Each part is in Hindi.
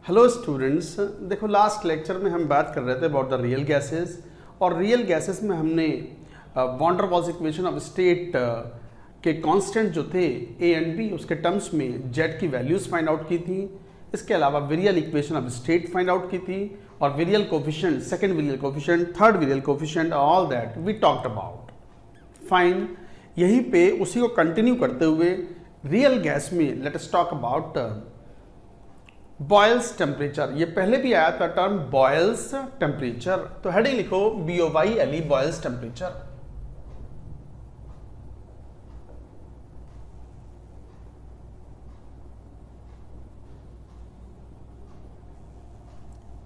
हेलो स्टूडेंट्स, देखो लास्ट लेक्चर में हम बात कर रहे थे अबाउट द रियल गैसेस और रियल गैसेस में हमने van der Waals equation of state के कांस्टेंट जो थे ए एंड बी उसके टर्म्स में जेड की वैल्यूज फाइंड आउट की थी। इसके अलावा virial equation of state find out की थी और virial coefficient, second virial coefficient, third virial coefficient, all that we talked about. Fine, यहीं पे उसी को कंटिन्यू करते हुए रियल गैस में late us talk about boils temperature. ये पहले भी आया था टर्म बॉयल्स टेम्परेचर, तो हेडिंग लिखो BOYLE boils temperature.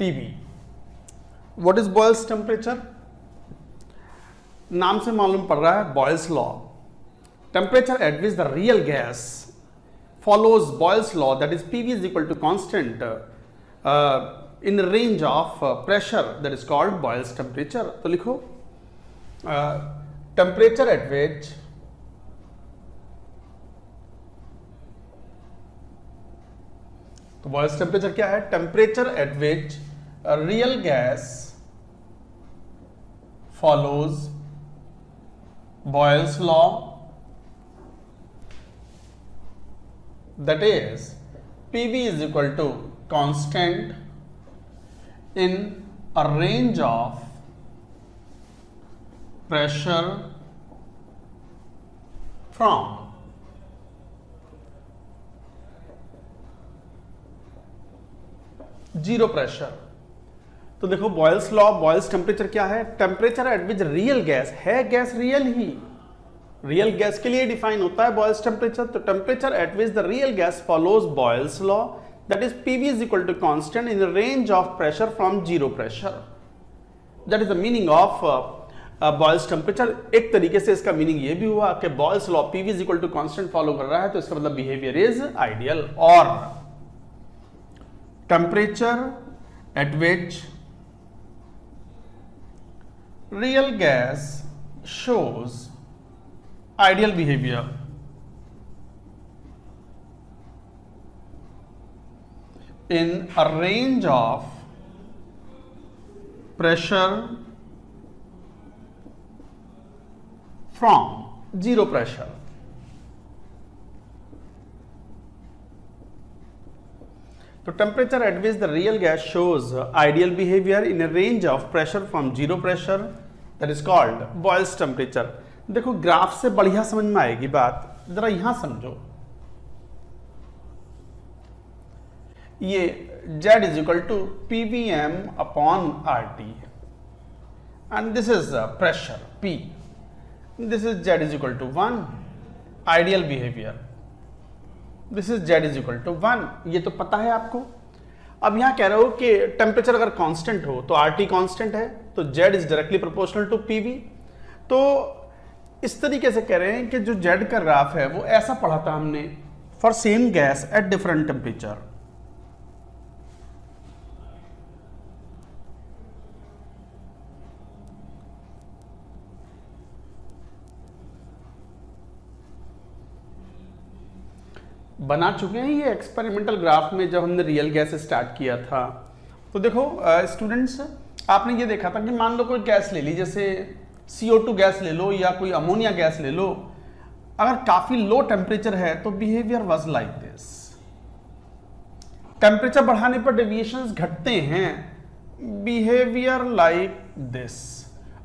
TB, what is boils temperature? नाम से मालूम पड़ रहा है Boyle's law, temperature at which the real gas follows Boyle's law, that is PV is equal to constant in the range of pressure, that is called Boyle's temperature. तो लिखो temperature at which तो Boyle's temperature क्या है? Temperature at which a real gas follows Boyle's law, that is PV is equal to constant in a range of pressure from zero pressure. तो देखो बॉयल्स लॉ, बॉयल्स टेम्परेचर क्या है? Temperature at which real gas है, गैस रियल ही, रियल गैस के लिए डिफाइन होता है बॉयल्स टेम्परेचर। तो temperature at which the real gas follows Boyle's law, that is PV is equal to constant in the range of pressure from zero pressure. That is the meaning of Boyle's temperature. एक तरीके से इसका मीनिंग ये भी हुआ कि Boyle's law PV is equal to constant follow कर रहा है, तो इसका मतलब बिहेवियर इज आइडियल। और temperature at which real gas shows ideal behavior in a range of pressure from zero pressure। तो temperature at which the real gas shows ideal behaviour in a range of pressure from zero pressure, that is called Boyle's temperature। देखो ग्राफ से बढ़िया समझ में आएगी बात, जरा यहां समझो। ये Z is equal to PVM upon RT and this is pressure P, this is Z is equal to 1, ideal behaviour, this is Z is equal to 1। ये तो पता है आपको। अब यहां कह रहे हो कि टेम्परेचर अगर कांस्टेंट हो तो RT कांस्टेंट है, तो Z is directly proportional to PV। तो इस तरीके से कह रहे हैं कि जो Z का ग्राफ है वो ऐसा पढ़ा था हमने for same gas at different temperature. बना चुके हैं ये एक्सपेरिमेंटल ग्राफ में जब हमने रियल गैस स्टार्ट किया था। तो देखो स्टूडेंट्स, आपने ये देखा था कि मान लो कोई गैस ले ली, जैसे CO2 गैस ले लो या कोई अमोनिया गैस ले लो। अगर काफी लो टेम्परेचर है तो behaviour was like this. Temperature बढ़ाने पर डेविएशंस घटते हैं, बिहेवियर लाइक दिस।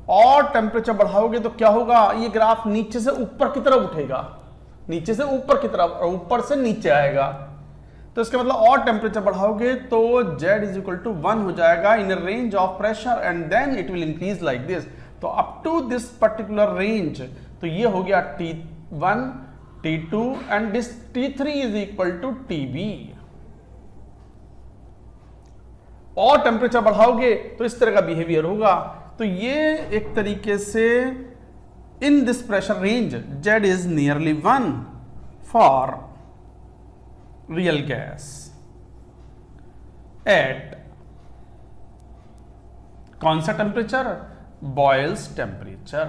और टेम्परेचर बढ़ाओगे तो क्या होगा? ये ग्राफ नीचे से ऊपर की तरफ उठेगा, नीचे से ऊपर की तरफ और ऊपर से नीचे आएगा। तो इसका मतलब और टेम्परेचर बढ़ाओगे तो Z इज इक्वल टू 1 हो जाएगा in a range of pressure and then it will increase like this. तो up to this particular range, तो ये हो गया T1, T2 and this T3 is equal to TB। और टेम्परेचर बढ़ाओगे तो इस तरह का बिहेवियर होगा। तो ये एक तरीके से इन this pressure range Z is nearly 1 for real gas eight कौन सा टेम्परेचर? Boils temperature.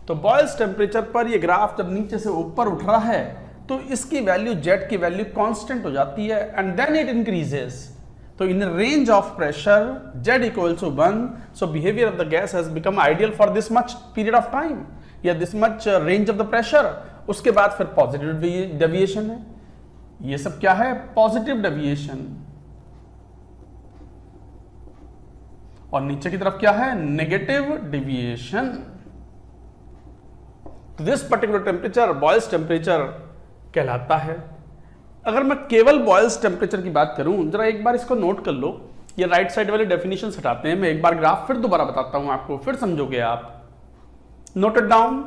तो बॉयल्स टेम्परेचर पर ये ग्राफ जब नीचे से ऊपर उठ रहा है तो इसकी वैल्यू, जेड की वैल्यू कांस्टेंट हो जाती है एंड देन इट इंक्रीजेस। तो in range of pressure Z equal to 1, so behaviour of the gas has become ideal for this much period of time या this much range of the pressure. उसके बाद फिर पॉजिटिव डेविएशन है, ये सब क्या है, पॉजिटिव डेविएशन, और नीचे की तरफ क्या है, नेगेटिव डेविएशन। तो this particular temperature boils temperature कहलाता है। अगर मैं केवल बॉयल्स टेम्परेचर की बात करूं, जरा एक बार इसको नोट कर लो, ये राइट साइड वाले डेफिनेशन हटाते हैं, मैं एक बार ग्राफ फिर दोबारा बताता हूं आपको, फिर समझोगे आप। Note it down.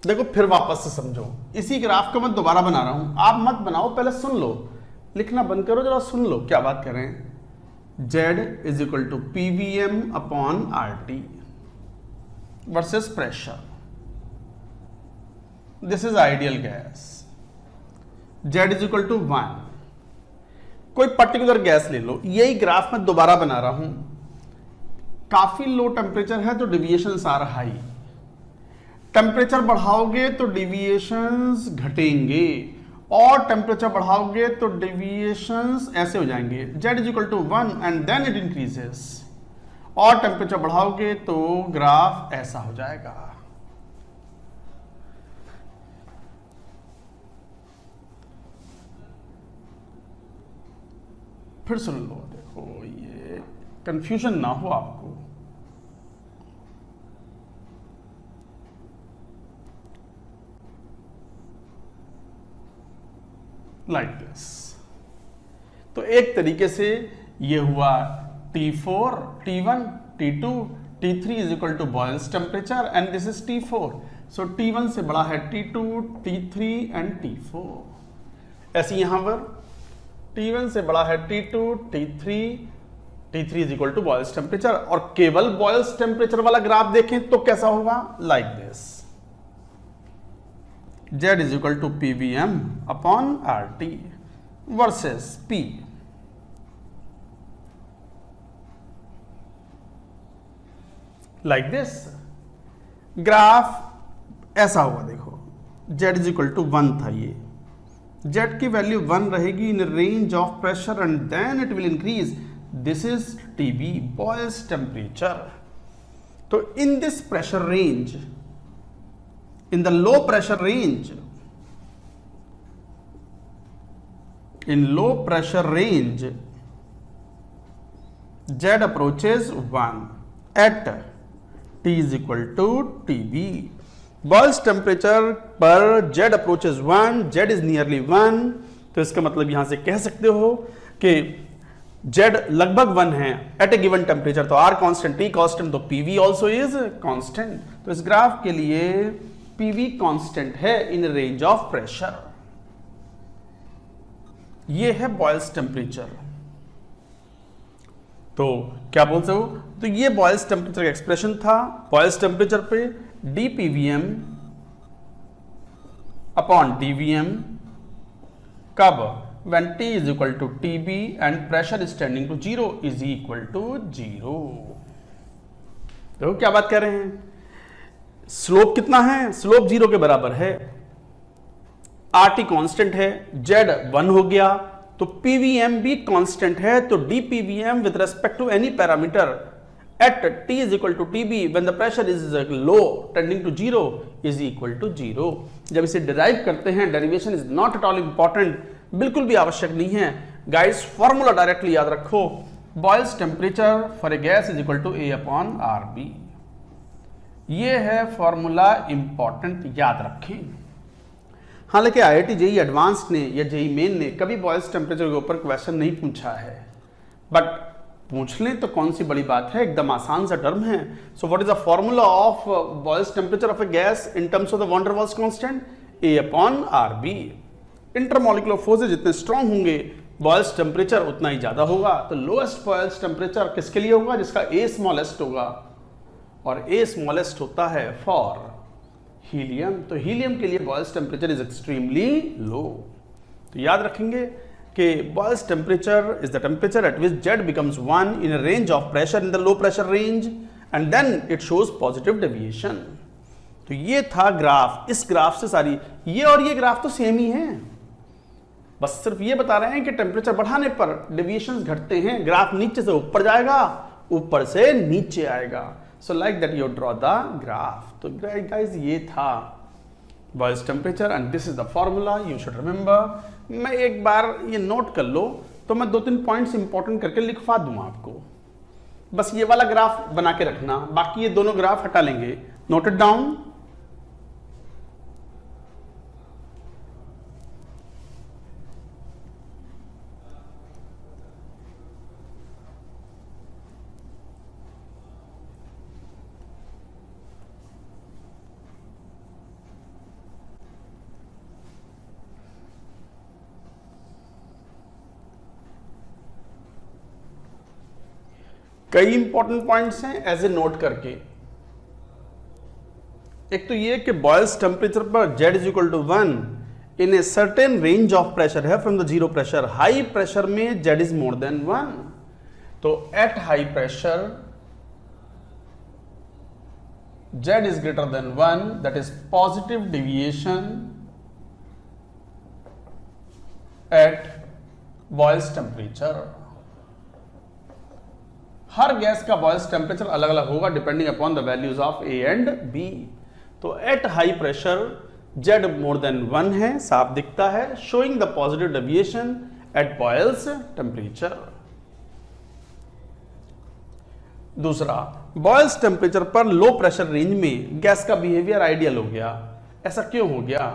देखो फिर वापस से समझो, इसी ग्राफ को मैं दोबारा बना रहा हूं, आप मत बनाओ, पहले सुन लो, लिखना बंद करो, जरा सुन लो क्या बात कर रहे हैं। Z is equal to PVM upon RT versus pressure, this is ideal gas. Z is equal to 1, कोई पर्टिकुलर गैस ले लो, यही ग्राफ मैं दोबारा बना रहा हूं। काफी लो टेम्परेचर है तो डेविएशंस आर हाई, टेम्परेचर बढ़ाओगे तो डेविएशंस घटेंगे, और टेम्परेचर बढ़ाओगे तो डेविएशंस ऐसे हो जाएंगे, Z is equal to 1 and then it increases, और टेम्परेचर बढ़ाओगे तो ग्राफ ऐसा हो जाएगा। फिर सुन लो, देखो ये कंफ्यूजन ना हो आपको। लाइक दिस, तो एक तरीके से ये हुआ T4, T1, T2, T3 is equal to Boyle's temperature and this is T4, so T1 से बड़ा है T2, T3 एंड T4। ऐसे यहां पर T1 से बड़ा है T2, T3 is equal to Boyle's temperature, और केवल बॉयल्स टेम्परेचर वाला ग्राफ देखें तो कैसा होगा, like this, Z is equal to PVM upon RT versus P। Like this, graph ऐसा हुआ, देखो Z इज इक्वल टू 1 था, ये Z की वैल्यू 1 रहेगी in range of pressure and then it will increase, this is TB Boyle's temperature. तो in this pressure range, in the low pressure range, in low pressure range, Z approaches 1 at T is equal to TB। Boyle's temperature पर Z approaches 1, Z is nearly 1, तो इसका मतलब यहां से कह सकते हो कि Z लगभग 1 है एट ए गिवन टेम्परेचर, तो R कांस्टेंट, T कांस्टेंट, तो PV ऑल्सो इज कांस्टेंट। तो इस ग्राफ के लिए PV कांस्टेंट है इन रेंज ऑफ प्रेशर। ये है बॉयल्स टेम्परेचर। तो क्या बोलते हो, तो ये बॉयल्स टेम्परेचर का एक्सप्रेशन था। बॉयल्स टेम्परेचर पे dPVM अपॉन dVm कब, when T is equal to TB and pressure is tending to 0 is equal to 0। देखो क्या बात कर रहे हैं, स्लोप कितना है, स्लोप 0 के बराबर है, RT कांस्टेंट है, Z 1 हो गया, तो PVM भी कांस्टेंट है, तो dPVM with respect to any parameter at T is equal to TB when the pressure is low tending to 0 is equal to 0। जब इसे डिराइव करते हैं, derivation is not at all important, बिल्कुल भी आवश्यक नहीं है गाइस, फॉर्मूला डायरेक्टली याद रखो, Boyle's temperature for a gas is equal to A upon RB। ये है फॉर्मूला इंपॉर्टेंट, याद रखें। हालांकि IIT JEE एडवांस्ड ने या JEE मेन ने कभी बॉयल्स टेम्परेचर के ऊपर क्वेश्चन नहीं पूछा है, बट पूछ लें तो कौन सी बड़ी बात है, एकदम आसान सा टर्म है। So what is the formula of Boyle's temperature of a gas in terms of the van der Waals constant, A upon RB। Intermolecular forces जितने स्ट्रांग होंगे, बॉयल्स टेम्परेचर उतना ही ज्यादा होगा। तो लोएस्ट बॉयल्स टेम्परेचर किसके लिए होगा, जिसका A स्मॉलेस्ट होगा, और A स्मॉलेस्ट होता है फॉर हीलियम। तो हीलियम के लिए Boyle's temperature is extremely low. तो याद रखेंगे कि Boyle's temperature is the temperature at which Z becomes 1 in a range of pressure in the low pressure range and then it shows positive deviation. तो ये था ग्राफ। इस ग्राफ से सारी ये और ये ग्राफ तो सेम ही है, बस सिर्फ ये बता रहे हैं कि टेम्परेचर बढ़ाने पर डेविएशंस घटते हैं। ग्राफ नीचे से ऊपर जाएगा, ऊपर से नीचे आएगा। So like that you draw the graph. तो गाइस ये था boils temperature and this is the formula you should remember. मैं एक बार ये नोट कर लो तो मैं 2-3 पॉइंट्स इंपॉर्टेंट करके लिखवा दूंगा आपको। बस ये वाला ग्राफ बना के रखना, बाकी ये दोनों ग्राफ हटा लेंगे। Note it down. कई इंपॉर्टेंट पॉइंट्स हैं ऐसे नोट करके। एक तो ये कि बॉयल्स टेम्परेचर पर Z is equal to 1 in a certain range of pressure है from the zero pressure. High pressure में जेड इज मोर देन 1। तो at high pressure Z is greater than 1, that is positive deviation at Boyle's temperature. हर गैस का बॉयल्स टेम्परेचर अलग अलग होगा depending upon the values of A and B. तो at high pressure Z more than 1 है, साफ दिखता है, showing the positive deviation at Boyle's temperature. दूसरा, बॉयल्स टेम्परेचर पर लो प्रेशर रेंज में गैस का बिहेवियर आइडियल हो गया। ऐसा क्यों हो गया?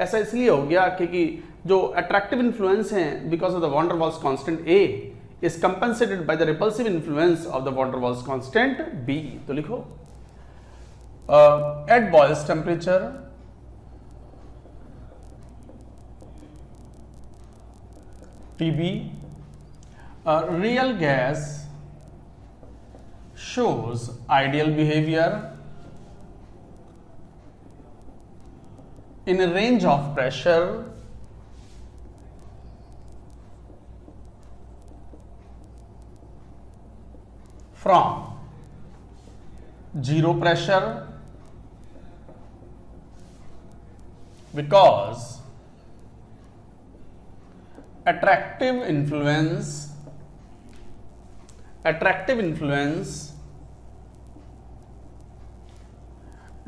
ऐसा इसलिए हो गया क्योंकि जो अट्रैक्टिव इन्फ्लुएंस है because of the van der Waals constant A is compensated by the repulsive influence of the van der Waals constant B. तो लिखो at boils temperature TB real gas shows ideal behavior in a range of pressure from zero pressure because attractive influence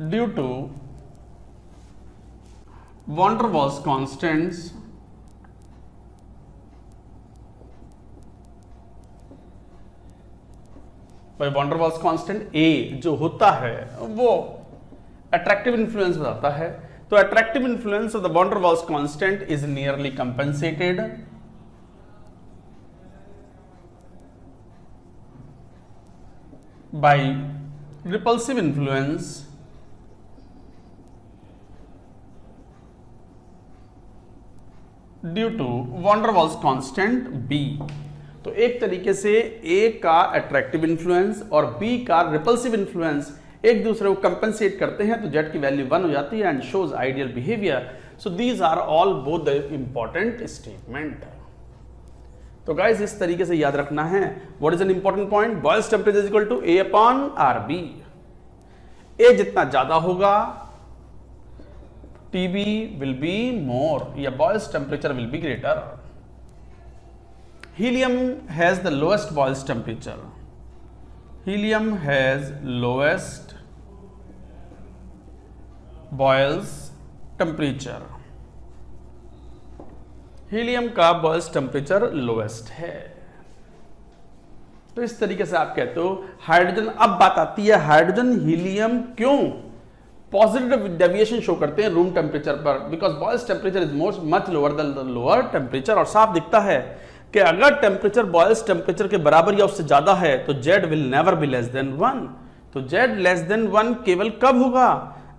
due to van der Waals constants van der Waals constant A जो होता है वो अट्रैक्टिव इन्फ्लुएंस बताता है। तो attractive influence of the van der Waals constant is nearly compensated by repulsive influence due to van der Waals constant B. तो एक तरीके से ए का अट्रैक्टिव इन्फ्लुएंस और बी का रिपल्सिव इन्फ्लुएंस एक दूसरे को कंपेंसेट करते हैं, तो जेड की वैल्यू 1 हो जाती है and shows ideal behaviour. So these are all both the important statement. तो गाइस इस तरीके से याद रखना है। What is an important point? Boyle's temperature is equal to A upon R B. A जितना ज्यादा होगा टीबी विल बी मोर या Boyle's temperature will be greater. Helium has the lowest boils temperature. Helium has lowest boils temperature. Helium का boils temperature lowest है। तो इस तरीके से आप कहते हो हाइड्रोजन। अब बात आती है हाइड्रोजन हीलियम क्यों पॉजिटिव डेविएशन शो करते हैं रूम टेम्परेचर पर? Because Boyle's temperature is much lower than the lower temperature. और साफ दिखता है कि अगर टेम्परेचर बॉयल्स टेम्परेचर के बराबर या उससे ज्यादा है तो Z will never be less than 1। तो जेड लेस देन 1 केवल कब होगा?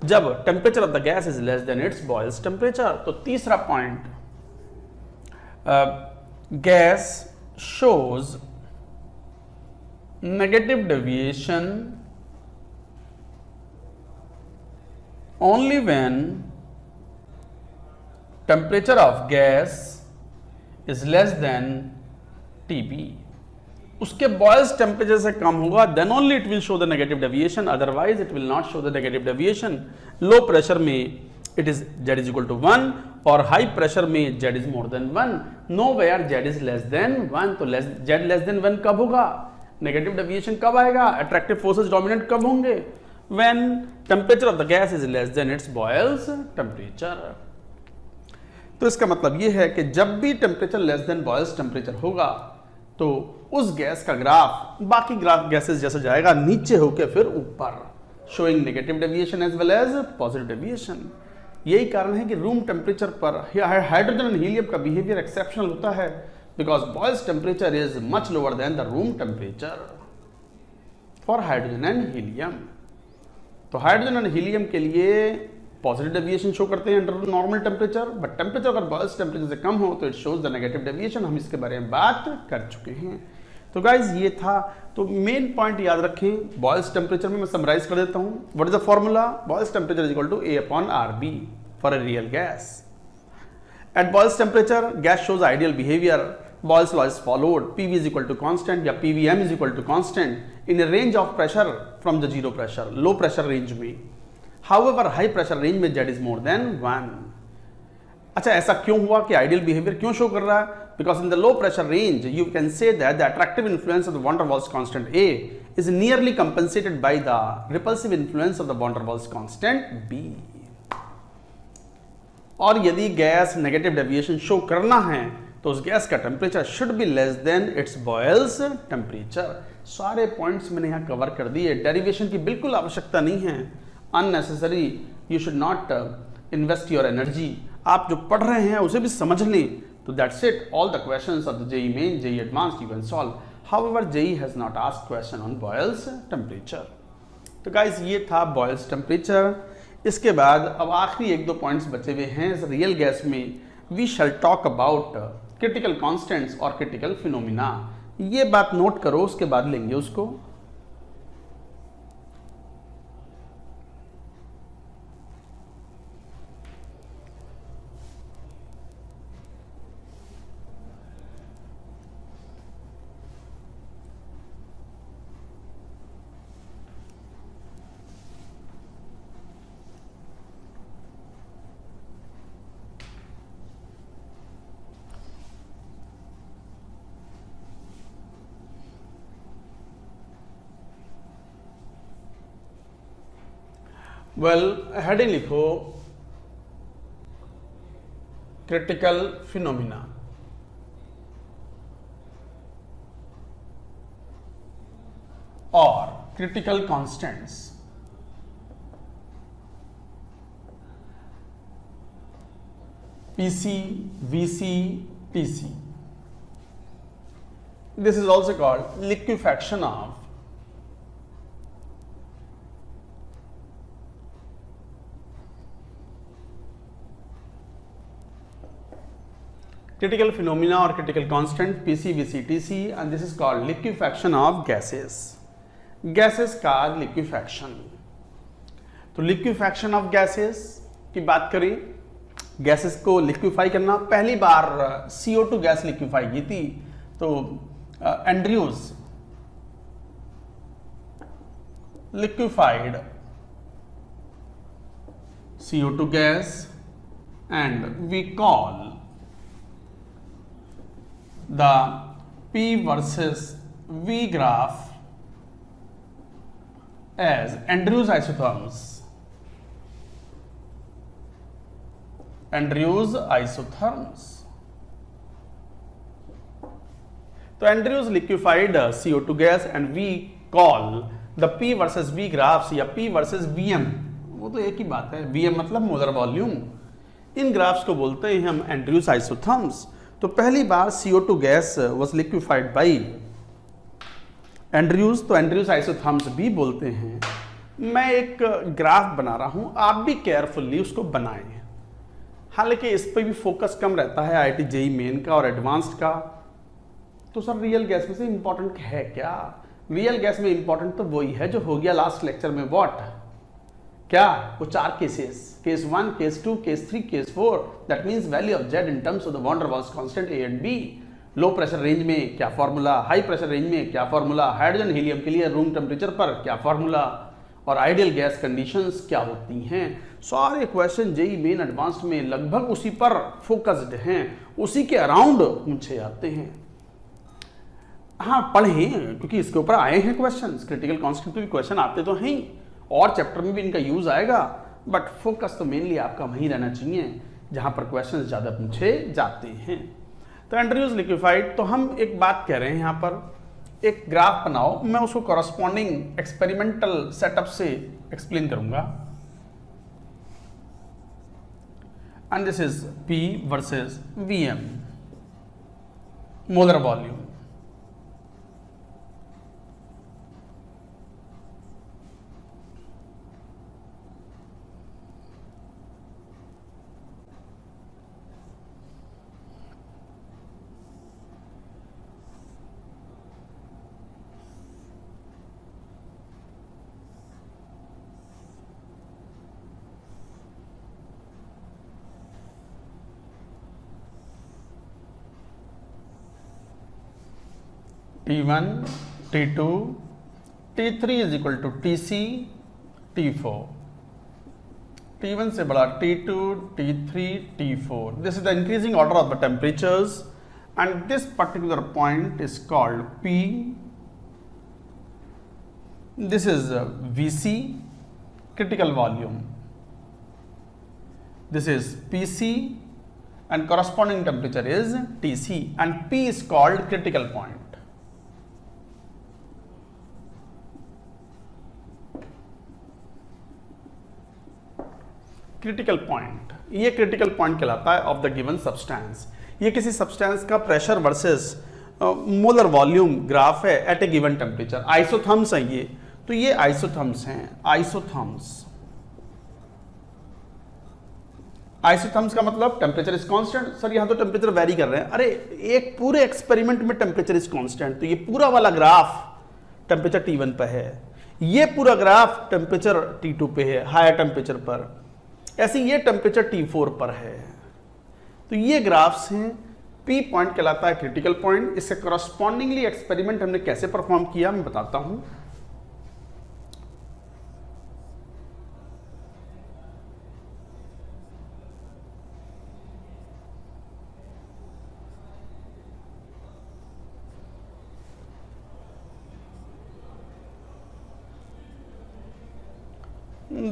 जब temperature of the gas is less then it's boils temperature. तो तीसरा point, gas shows negative deviation only when temperature of gas is less than TB. उसके बॉयल्स टेम्परेचर से कम होगा, then only it will show the negative deviation, otherwise it will not show the negative deviation. Low pressure में it is Z is equal to 1 और हाई प्रेशर में Z is more than 1. Nowhere Z is less than 1. तो Z लेस देन 1 कब होगा? नेगेटिव डेविएशन कब आएगा? अट्रैक्टिव फोर्सेस डोमिनेंट कब होंगे? When temperature of the gas is less then it's boils temperature. तो इसका मतलब यह है कि जब भी temperature less than boils temperature होगा तो उस गैस का ग्राफ बाकी ग्राफ गैसेस जैसे जाएगा नीचे होकर फिर ऊपर, showing negative deviation as well as positive deviation. यही कारण है कि रूम टेम्परेचर पर हाइड्रोजन एंड हीलियम का बिहेवियर एक्सेप्शनल होता है, because Boyle's temperature is much lower than the room temperature for hydrogen and helium. तो हाइड्रोजन एंड हीलियम के लिए पॉजिटिव डेविएशन शो करते हैं under normal temperature, but temperature अगर बॉयल्स टेम्परेचर से कम हो तो it shows the negative deviation. हम इसके बारे में बात कर चुके हैं. तो गाइज ये था. तो मेन पॉइंट याद रखें, बॉयल्स टेम्परेचर में मैं समराइज कर देता हूं. What is the formula? Boyle's temperature is equal to A upon RB for a real gas. At Boyle's temperature gas shows ideal behaviour. Boyle's law is followed. PV is equal to constant या PVM is equal to constant in a range of pressure from the zero pressure, low pressure range में. हाउएवर हाई प्रेशर रेंज में Z इज मोर देन 1. अच्छा, ऐसा क्यों हुआ कि आइडियल बिहेवियर क्यों शो कर रहा है? Because in the low pressure range, you can say that the attractive influence of the van der Waals constant A is nearly compensated by the repulsive influence of the van der Waals constant B. और यदि गैस नेगेटिव डेविएशन शो करना है तो उस गैस का temperature should be less than it's boils temperature. सारे पॉइंट्स मैंने यहाँ कवर कर दिए. डेरिवेशन की बिल्कुल आवश्यकता नहीं है. Unnecessary you should not invest your energy. आप जो पढ़ रहे हैं उसे भी समझ लें. So that's it. All the questions of the JEE Main, JEE Advanced you can solve. However, JEE has not asked question on Boyle's temperature. तो guys ये था Boyle's temperature. इसके बाद अब आखिरी एक दो पॉइंट्स बचे हुए हैं. रियल गैस में we shall talk about critical constants और critical phenomena. ये बात नोट करो, उसके बाद लेंगे उसको. वेल हेडिंग लिखो क्रिटिकल फिनोमिना. और critical constants. PC, VC, TC. This is also called liquefaction of critical phenomena or critical constant PC, VC, TC, and this is called liquefaction of gases. Gases का liquefaction. तो liquefaction of gases की बात करें, gases को liquefy करना. पहली बार CO2 गैस liquefy की थी. तो Andrews liquefied CO2 gas and we call the P versus V graph as Andrews isotherms. Andrews isotherms. तो Andrews liquefied CO2 gas and we call the P versus V graphs या P versus VM, वो तो एक ही बात है. VM मतलब मोलर वॉल्यूम. इन ग्राफ्स को बोलते हैं हम Andrews isotherms. तो पहली बार CO2 gas was liquefied by Andrews. तो एंड्रयूज आइसोथर्म्स भी बोलते हैं. मैं एक ग्राफ बना रहा हूं, आप भी केयरफुली उसको बनाएं. हालांकि इस पर भी फोकस कम रहता है IIT JEE मेन का और एडवांस्ड का. तो सर रियल गैस में से इंपॉर्टेंट है क्या? रियल गैस में इंपॉर्टेंट तो वही है जो हो गया लास्ट लेक्चर में. व्हाट? क्या वो 4 cases, case 1, case 2, case 3, case 4, that means value of Z in terms of the van der Waals constant A and B। लो प्रेशर रेंज में क्या फॉर्मूला, हाई प्रेशर रेंज में क्या फॉर्मूला, हाइड्रोजन हीलियम के लिए रूम टेम्परेचर पर क्या फॉर्मूला, और आइडियल गैस कंडीशंस क्या होती हैं। सारे क्वेश्चन जेई मेन एडवांस्ड में लगभग उसी पर फोकस्ड हैं, उसी के अराउंड पूछे जाते हैं। हाँ पढ़ें, क्योंकि इसके ऊपर आए हैं क्वेश्चंस, क्रिटिकल कांस्टेंट के भी क्वेश्चन आते तो हैं, और चैप्टर में भी इनका यूज आएगा, बट फोकस तो मेनली आपका वहीं रहना चाहिए जहां पर क्वेश्चंस ज्यादा पूछे जाते हैं। तो इंट्रोड्यूस लिक्विफाइड, तो हम एक बात कह रहे हैं यहाँ पर, एक ग्राफ बनाओ, मैं उसको कॉरस्पॉन्डिंग एक्सपेरिमेंटल सेटअप से एक्सप्लेन करूंगा। And this is P versus VM, molar volume. T1, T2, T3 is equal to TC, T4. T1 से बड़ा T2, T3, T4. This is the increasing order of the temperatures, and this particular point is called P. This is VC, critical volume. This is PC, and corresponding temperature is TC, and P is called critical point. Critical point, ये क्रिटिकल पॉइंट कहलाता है ऑफ द गिवन सब्सटेंस। ये किसी सब्सटेंस का pressure versus molar volume graph है eight a given temperature. Isotherms हैं ये, तो ये आइसोथर्म्स हैं, आइसोथर्म्स। आइसोथर्म्स का मतलब टेम्परेचर इज कांस्टेंट। सर यहाँ तो टेम्परेचर वेरी कर रहे हैं, अरे एक पूरे एक्सपेरिमेंट में टेम्परेचर इज कांस्टेंट, तो ये पूरा वाला ग्राफ टेम्परेचर T1 पे है, ये पूरा ग्राफ टेम्परेचर T2 पे है, हायर टेम्परेचर पर, ऐसे ये टेम्परेचर T4 पर है। तो ये ग्राफ्स हैं, P पॉइंट कहलाता है क्रिटिकल पॉइंट। इससे करस्पॉन्डिंगली एक्सपेरिमेंट हमने कैसे परफॉर्म किया मैं बताता हूं।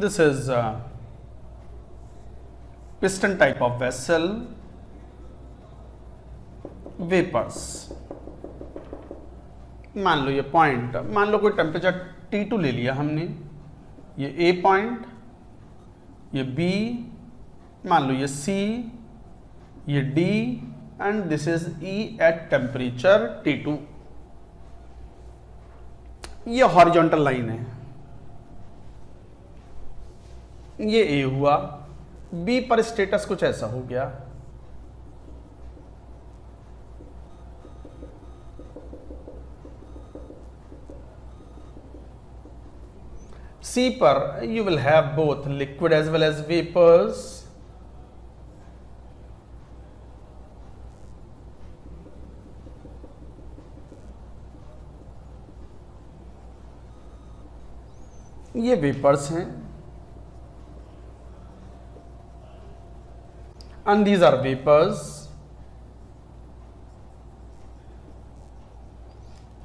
This is piston type of vessel, vapors। मान लो ये पॉइंट, मान लो कोई टेम्परेचर T2 ले लिया हमने, ये A पॉइंट, ये B, मान लो ये C, ये D, and this is E at temperature T2। ये हॉरिजॉन्टल लाइन है, ये A हुआ, B पर स्टेटस कुछ ऐसा हो गया, C पर you will have both liquid as well as vapors, ये वेपर्स हैं, and these are vapors,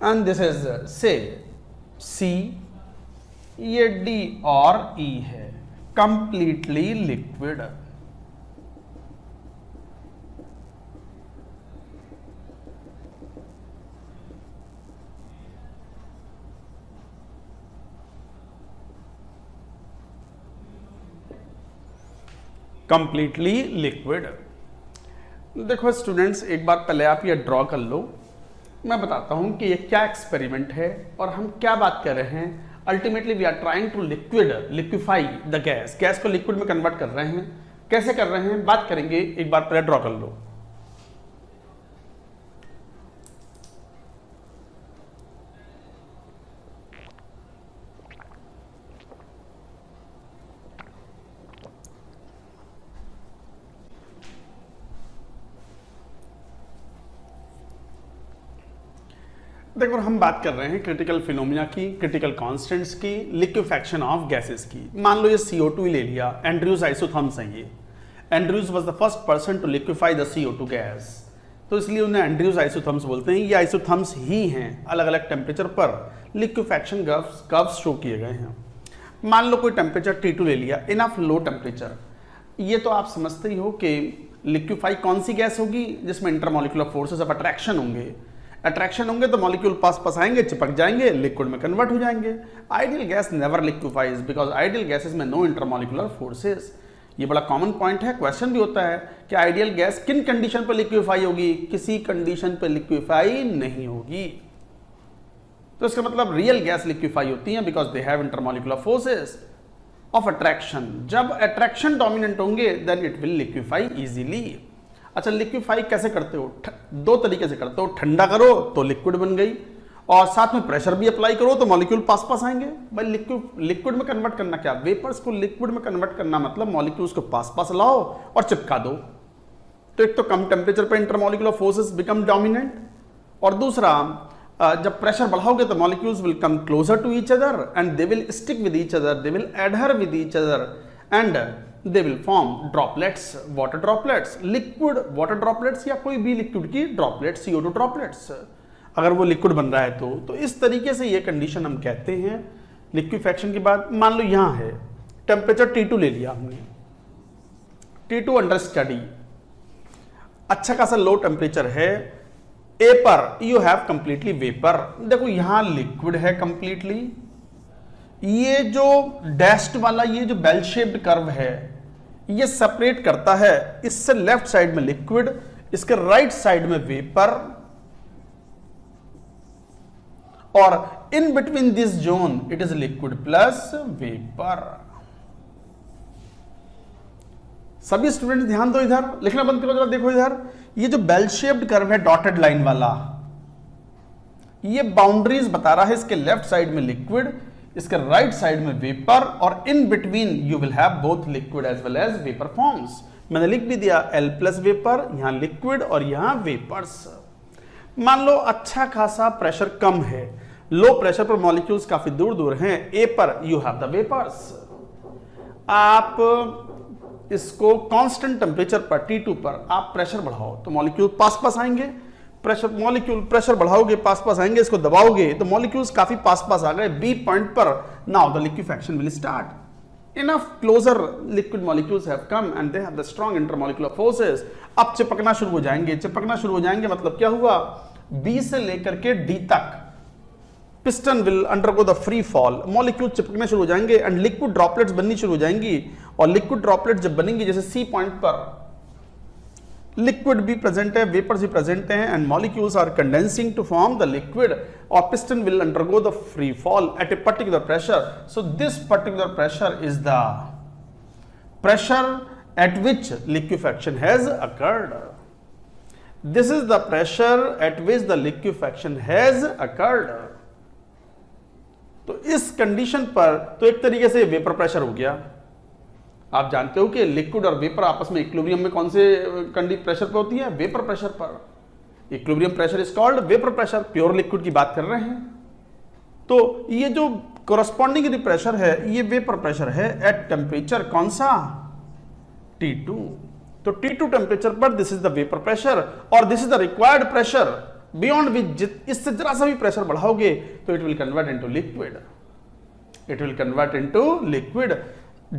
and this is say C, ये D और E है, completely liquid। Completely liquid. देखो स्टूडेंट्स, एक बार पहले आप ये ड्रॉ कर लो, मैं बताता हूं कि ये क्या एक्सपेरिमेंट है और हम क्या बात कर रहे हैं। Ultimately we are trying to liquefy the gas, gas को लिक्विड में कन्वर्ट कर रहे हैं। कैसे कर रहे हैं बात करेंगे, एक बार पहले ड्रॉ कर लो। देखो हम बात कर रहे हैं क्रिटिकल फिनोमिना की, क्रिटिकल कांस्टेंट्स की, लिक्विफैक्शन ऑफ गैसेस की। मान लो ये CO2 ले लिया, एंड्रयूज आइसोथर्म्स हैं ये। Andrews was the first person to liquefy the CO2 gas, तो इसलिए उन्हें एंड्रयूज आइसोथर्म्स बोलते हैं। ये आइसोथर्म्स ही हैं, अलग अलग टेम्परेचर पर लिक्विफैक्शन कर्व्स शो किए गए हैं। मान लो कोई टेम्परेचर T2 ले लिया, इनफ लो टेम्परेचर। ये तो आप समझते ही हो कि लिक्विफाई कौन सी गैस होगी जिसमें इंटरमॉलिक्यूलर फोर्सेस ऑफ अट्रैक्शन होंगे। अट्रैक्शन होंगे तो मॉलिक्यूल पास आएंगे, चिपक जाएंगे, लिक्विड में कन्वर्ट हो जाएंगे। Ideal gas never liquefies because ideal gases में नो इंटरमॉलिक्यूलर फोर्सेस। ये बड़ा कॉमन पॉइंट है, क्वेश्चन भी होता है कि आइडियल गैस किन कंडीशन पर लिक्विफाई होगी, किसी कंडीशन पर लिक्विफाई नहीं होगी। तो इसका मतलब रियल गैस लिक्विफाई होती है because they have intermolecular forces of attraction. जब अट्रैक्शन डोमिनेंट होंगे then it will liquefy easily. अच्छा, लिक्विफाई कैसे करते हो? दो तरीके से करते हो। ठंडा करो तो लिक्विड बन गई, और साथ में प्रेशर भी अप्लाई करो तो मॉलिक्यूल पास आएंगे। भाई लिक्विड में कन्वर्ट करना क्या? वेपर्स को लिक्विड में कन्वर्ट करना मतलब मॉलिक्यूल्स को पास लाओ और चिपका दो। तो एक तो कम टेम्परेचर पर इंटरमॉलिक्यूलर फोर्सेस बिकम डोमिनेंट, और दूसरा जब प्रेशर बढ़ाओगे तो molecules will come closer to each other and they will stick with each other, they will adhere with each other and they will form droplets, water droplets, liquid water droplets या कोई भी लिक्विड की ड्रॉपलेट्स, CO2 ड्रॉपलेट्स, अगर वो लिक्विड बन रहा है तो इस तरीके से ये कंडीशन हम कहते हैं लिक्विफैक्शन की बात। मान लो यहां है टेम्परेचर T2 ले लिया हमने, T2 अंडर स्टडी, अच्छा खासा लो टेम्परेचर है। ए पर यू हैव कंप्लीटली वेपर। देखो यहां लिक्विड है कंप्लीटली, ये जो डैश्ड वाला ये जो बेल शेप्ड कर्व है ये सेपरेट करता है, इससे लेफ्ट साइड में लिक्विड, इसके राइट साइड में वेपर, और in between this zone it is liquid plus vapour. सभी स्टूडेंट ध्यान दो, इधर लिखना बंद करो जरा। देखो इधर ये जो बेल शेप्ड कर्व है डॉटेड लाइन वाला, ये बाउंड्रीज बता रहा है। इसके लेफ्ट साइड में लिक्विड, इसके राइट साइड में वेपर, और in between you will have both liquid as well as vapour forms. मैंने लिख भी दिया L प्लस वेपर, यहां लिक्विड और यहां वेपर्स। मान लो अच्छा खासा प्रेशर कम है, लो प्रेशर पर मॉलिक्यूल्स काफी दूर हैं, A पर यू हैव द वेपर्स। आप इसको कांस्टेंट टेम्परेचर पर T2 पर आप प्रेशर बढ़ाओ तो मॉलिक्यूल पास आएंगे, प्रेशर बढ़ाओगे पास आएंगे, इसको दबाओगे तो मॉलिक्यूल्स काफी पास आ गए। B पॉइंट पर now the liquefaction will start. Enough closer liquid molecules have come and they have the strong intermolecular forces. अब चिपकना शुरू हो जाएंगे, मतलब क्या हुआ? B से लेकर के D तक piston will undergo the free fall, molecule चिपकने शुरू हो जाएंगे एंड लिक्विड ड्रॉपलेट्स बननी शुरू हो जाएंगी। और लिक्विड ड्रॉपलेट्स जब बनेंगी, जैसे C पॉइंट पर लिक्विड भी प्रेजेंट है, वेपर्स भी प्रेजेंट हैं, and molecules are condensing to form the liquid, और piston will undergo the free fall at a particular pressure. So this particular pressure is the pressure at which liquefaction has occurred. This is the pressure at which the liquefaction has occurred. तो इस कंडीशन पर तो एक तरीके से वेपर प्रेशर हो गया. आप जानते हो कि लिक्विड और वेपर आपस में इक्विलिब्रियम में कौन से प्रेशर पर होती है? वेपर प्रेशर पर. Equilibrium pressure is called vapour pressure. Pure liquid की बात कर रहे हैं. तो ये जो कोरस्पॉन्डिंग प्रेशर है ये वेपर प्रेशर है एट टेम्परेचर कौन सा? T2. तो T2 टेम्परेचर पर this is the vapour pressure और this is the required pressure beyond which इससे जरा सा भी प्रेशर बढ़ाओगे तो it will convert into liquid. It will convert into liquid.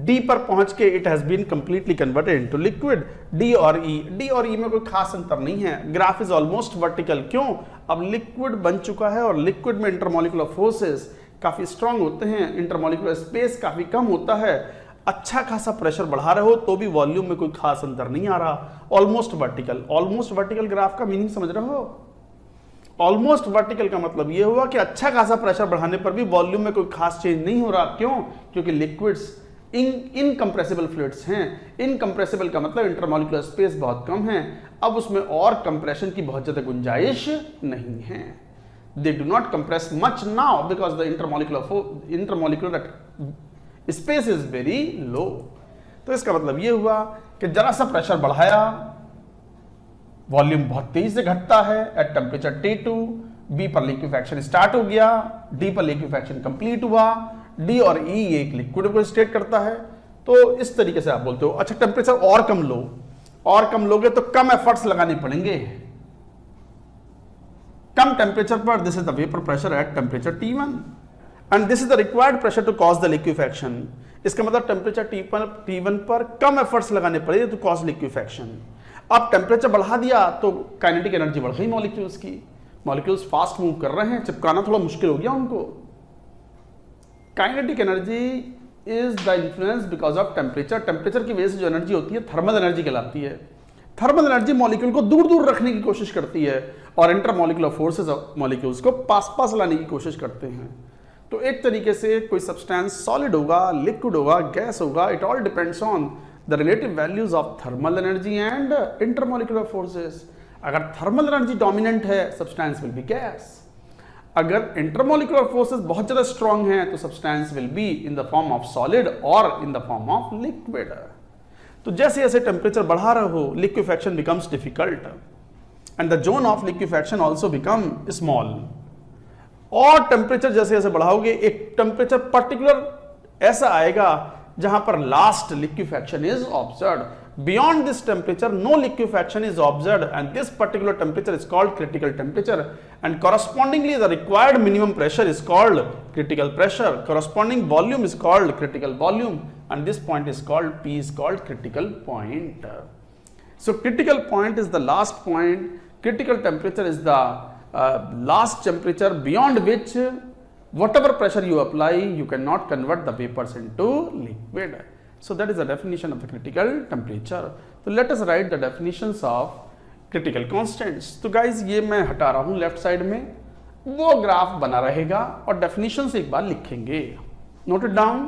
D पर पहुंच के it has been completely converted into liquid. D और E में कोई खास अंतर नहीं है. Graph is almost vertical. क्यों? अब लिक्विड बन चुका है और लिक्विड में इंटरमॉलिक्यूलर फोर्सेस काफी स्ट्रांग होते हैं, इंटरमॉलिक्यूलर स्पेस काफी कम होता है. अच्छा खासा प्रेशर बढ़ा रहे हो तो भी वॉल्यूम में कोई खास अंतर नहीं आ रहा. Almost vertical. Almost vertical graph का मीनिंग समझ रहे हो? ऑलमोस्ट वर्टिकल का मतलब यह हुआ कि अच्छा खासा प्रेशर बढ़ाने पर भी वॉल्यूम में कोई खास चेंज नहीं हो रहा. क्यों? क्योंकि लिक्विड्स इनकंप्रेसिबल फ्लूइड्स हैं. इनकंप्रेसिबल का मतलब इंटरमॉलिक्यूलर स्पेस बहुत कम है. अब उसमें और कंप्रेशन की बहुत ज्यादा गुंजाइश नहीं है. They do not compress much now because the intermolecular space is very low. तो इसका मतलब ये हुआ कि जरा सा प्रेशर बढ़ाया, वॉल्यूम बहुत तेजी से घटता है एट टेम्परेचर T2. बी पर लिक्विफैक्शन स्टार्ट हो गया, डी पर लिक्विफैक्शन कंप्लीट हुआ, डी और ई एक लिक्विड को स्टेट करता है। तो इस तरीके से आप बोलते हो। अच्छा, टेम्परेचर और कम लो, और कम लोगे तो कम एफर्ट्स लगाने पड़ेंगे। कम टेम्परेचर पर this is the vapour pressure at temperature T1 and this is the required pressure to cause the liquefaction. इसका मतलब टेम्परेचर T1 पर कम एफर्ट्स लगाने पड़ेंगे टू कॉज लिक्विफैक्शन। अब टेम्परेचर बढ़ा दिया तो काइनेटिक एनर्जी बढ़ गई मॉलिक्यूल्स की। मॉलिक्यूल्स फास्ट मूव कर रहे हैं, चिपकाना थोड़ा मुश्किल हो गया उनको। Kinetic energy is the influence because of temperature. Temperature की वजह से जो एनर्जी होती है थर्मल एनर्जी कहलाती है। थर्मल एनर्जी मॉलिक्यूल को दूर दूर रखने की कोशिश करती है और इंटरमॉलिक्यूलर फोर्सेस मॉलिक्यूल्स को पास पास लाने की कोशिश करते हैं। तो एक तरीके से कोई सब्सटेंस सॉलिड होगा, लिक्विड होगा, गैस होगा, it all depends on the relative values of thermal energy and intermolecular forces. अगर थर्मल एनर्जी डोमिनेंट है, सब्सटेंस विल बी गैस। अगर इंटरमॉलिक्यूलर फोर्सेस बहुत ज्यादा स्ट्रांग हैं तो substance will be in the form of solid और in the form of liquid. तो जैसे जैसे टेम्परेचर बढ़ा रहे हो, liquefaction becomes difficult and the zone of liquefaction also become small. और टेम्परेचर जैसे जैसे बढ़ाओगे, एक टेम्परेचर पर्टिकुलर ऐसा आएगा जहां पर last liquefaction is observed. Beyond this temperature, no liquefaction is observed, and this particular temperature is called critical temperature, and correspondingly the required minimum pressure is called critical pressure. Corresponding volume is called critical volume, and this point is called P is called critical point. So critical point is the last point. Critical temperature is the last temperature beyond which whatever pressure you apply, you cannot convert the vapors into liquid. So that is the definition of the critical temperature. So let us write the definitions of critical constants. तो guys ये मैं हटा रहा हूँ लेफ्ट साइड में, वो ग्राफ बना रहेगा और definitions एक बार लिखेंगे। Note it down.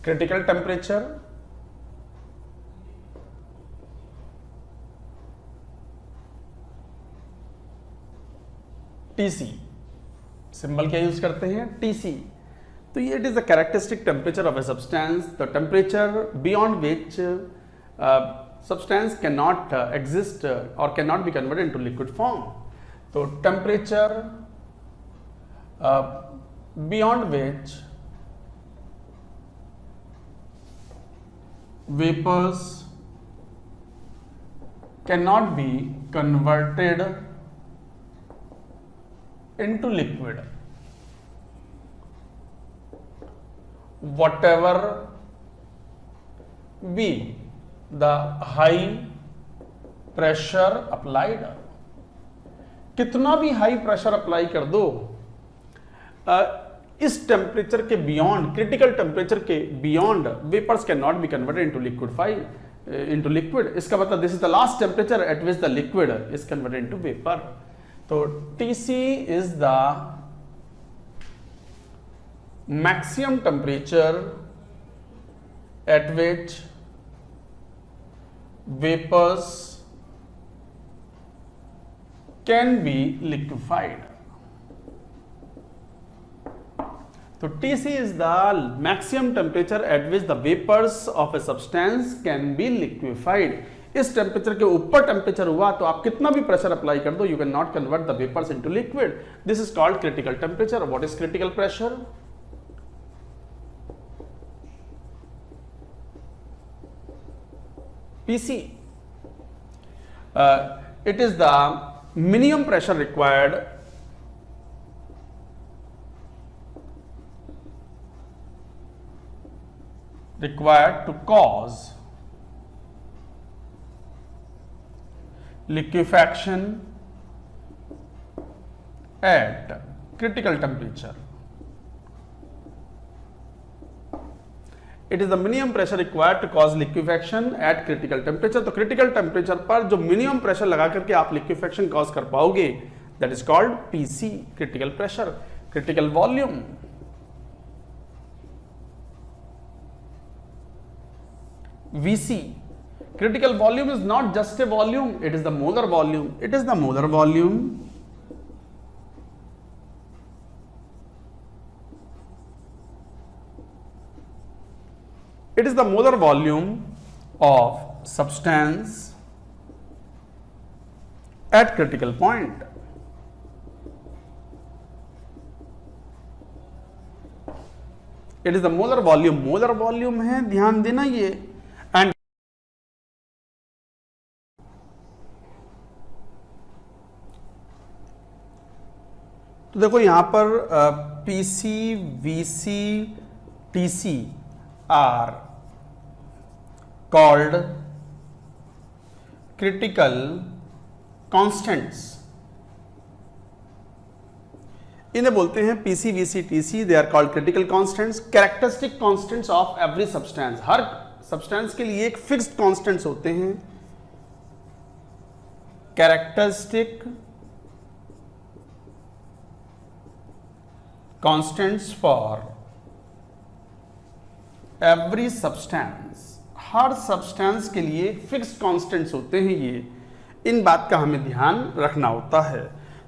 Critical temperature TC, symbol क्या यूज करते हैं? TC। तो ये it is the characteristic temperature of a substance, the temperature beyond which substance can not exist और can not be converted into liquid form. तो temperature beyond which vapors cannot be converted into liquid, whatever be the high pressure applied। कितना भी हाई प्रेशर अप्लाई कर दो, इस टेम्परेचर के बियॉन्ड, क्रिटिकल टेम्परेचर के beyond vapours can not be converted into liquid. इसका मतलब this is the last temperature at which the liquid is converted into vapour. तो TC is the maximum temperature at which vapours can be liquefied. तो TC is the maximum temperature at which the vapors of a substance can be liquefied। इस टेम्परेचर के ऊपर टेम्परेचर हुआ तो आप कितना भी प्रेशर अप्लाई कर दो, you can not convert the vapours into liquid. This is called critical temperature. What is critical pressure? PC। It is the minimum pressure required to cause liquefaction at critical temperature। It is the minimum pressure required to cause liquefaction at critical temperature। तो critical temperature पर जो minimum pressure लगा करके आप liquefaction cause कर पाओगे, that is called PC, critical pressure। critical volume Vc. Critical volume is not just a volume, it is the molar volume. It is the molar volume of substance at critical point. It is the molar volume है, ध्यान देना ये. एंड तो देखो यहां पर PC, VC, TC are called critical constants. इन्हें बोलते हैं PC, VC, TC. They are called critical constants, characteristic constants of every substance. हर सब्सटेंस के लिए एक फिक्स्ड कॉन्स्टेंट्स होते हैं. Characteristic constants for every substance. हर सब्सटेंस के लिए फिक्स्ड कॉन्स्टेंट्स होते हैं. ये इन बात का हमें ध्यान रखना होता है.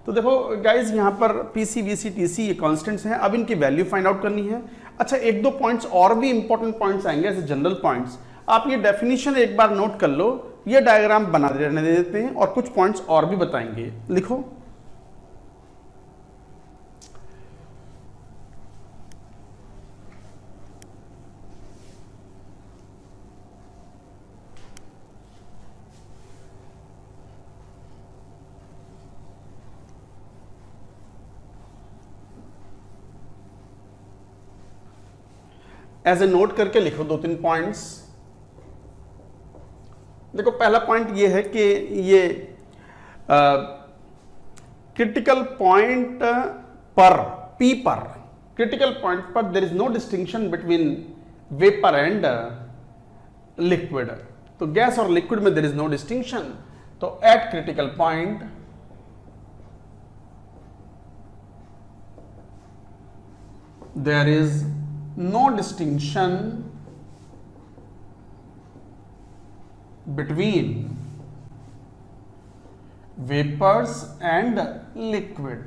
तो देखो गाइज यहाँ पर PC, VC, TC ये कॉन्स्टेंट्स हैं. अब इनकी वैल्यू फाइंड आउट करनी है. अच्छा, एक दो पॉइंट्स और भी इंपॉर्टेंट पॉइंट्स आएंगे ऐसे जनरल पॉइंट्स. आप ये डेफिनेशन एक बार नोट कर लो. ये डायग्राम बना रहने देते हैं और कुछ पॉइंट्स और भी बताएंगे. लिखो ऐसे नोट करके लिखो दो तीन पॉइंट्स. देखो पहला पॉइंट ये है कि ये क्रिटिकल पॉइंट पर P पर क्रिटिकल पॉइंट पर there is no distinction between vapour and liquid. तो गैस और लिक्विड में देयर इज नो डिस्टिंक्शन. तो at critical point there is no distinction between vapors and liquid.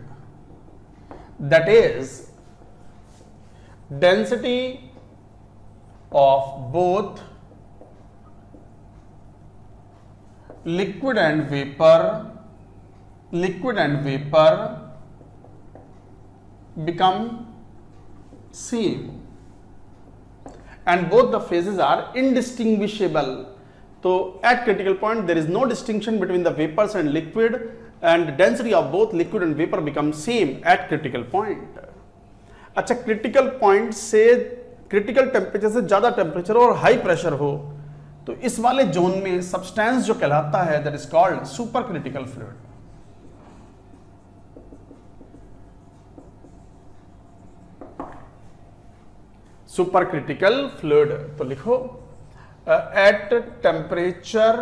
That is, density of both liquid and vapor become same. And both the phases are indistinguishable. So at critical point there is no distinction between the vapors and liquid, and density of both liquid and vapor becomes same at critical point. अच्छा, critical point से critical temperature से ज़्यादा टेम्परेचर और हाई प्रेशर हो तो इस वाले जोन में सब्सटेंस जो कहलाता है that is called supercritical fluid. Supercritical fluid. तो लिखो at temperature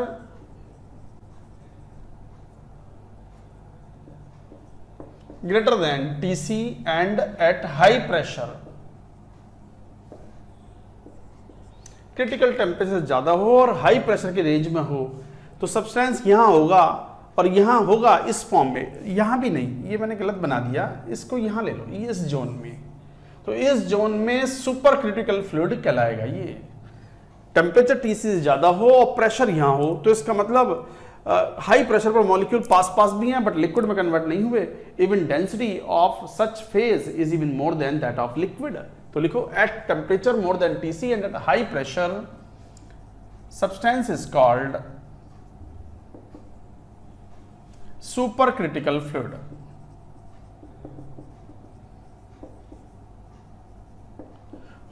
greater than TC and eight high pressure. Critical temperature ज्यादा हो और हाई प्रेशर के रेंज में हो तो सब्सटेंस यहां होगा और यहां होगा इस फॉर्म में. यहां भी नहीं, ये मैंने गलत बना दिया, इसको यहां ले लो, ये इस जोन में. तो इस जोन में सुपर क्रिटिकल फ्लूइड कहलाएगा. ये टेम्परेचर TC से ज्यादा हो और प्रेशर यहां हो तो इसका मतलब हाई प्रेशर पर मॉलिक्यूल पास भी हैं बट लिक्विड में कन्वर्ट नहीं हुए. Even density of such phase is even more than that of liquid. तो लिखो at temperature more than TC and eight high pressure substance is called super critical fluid.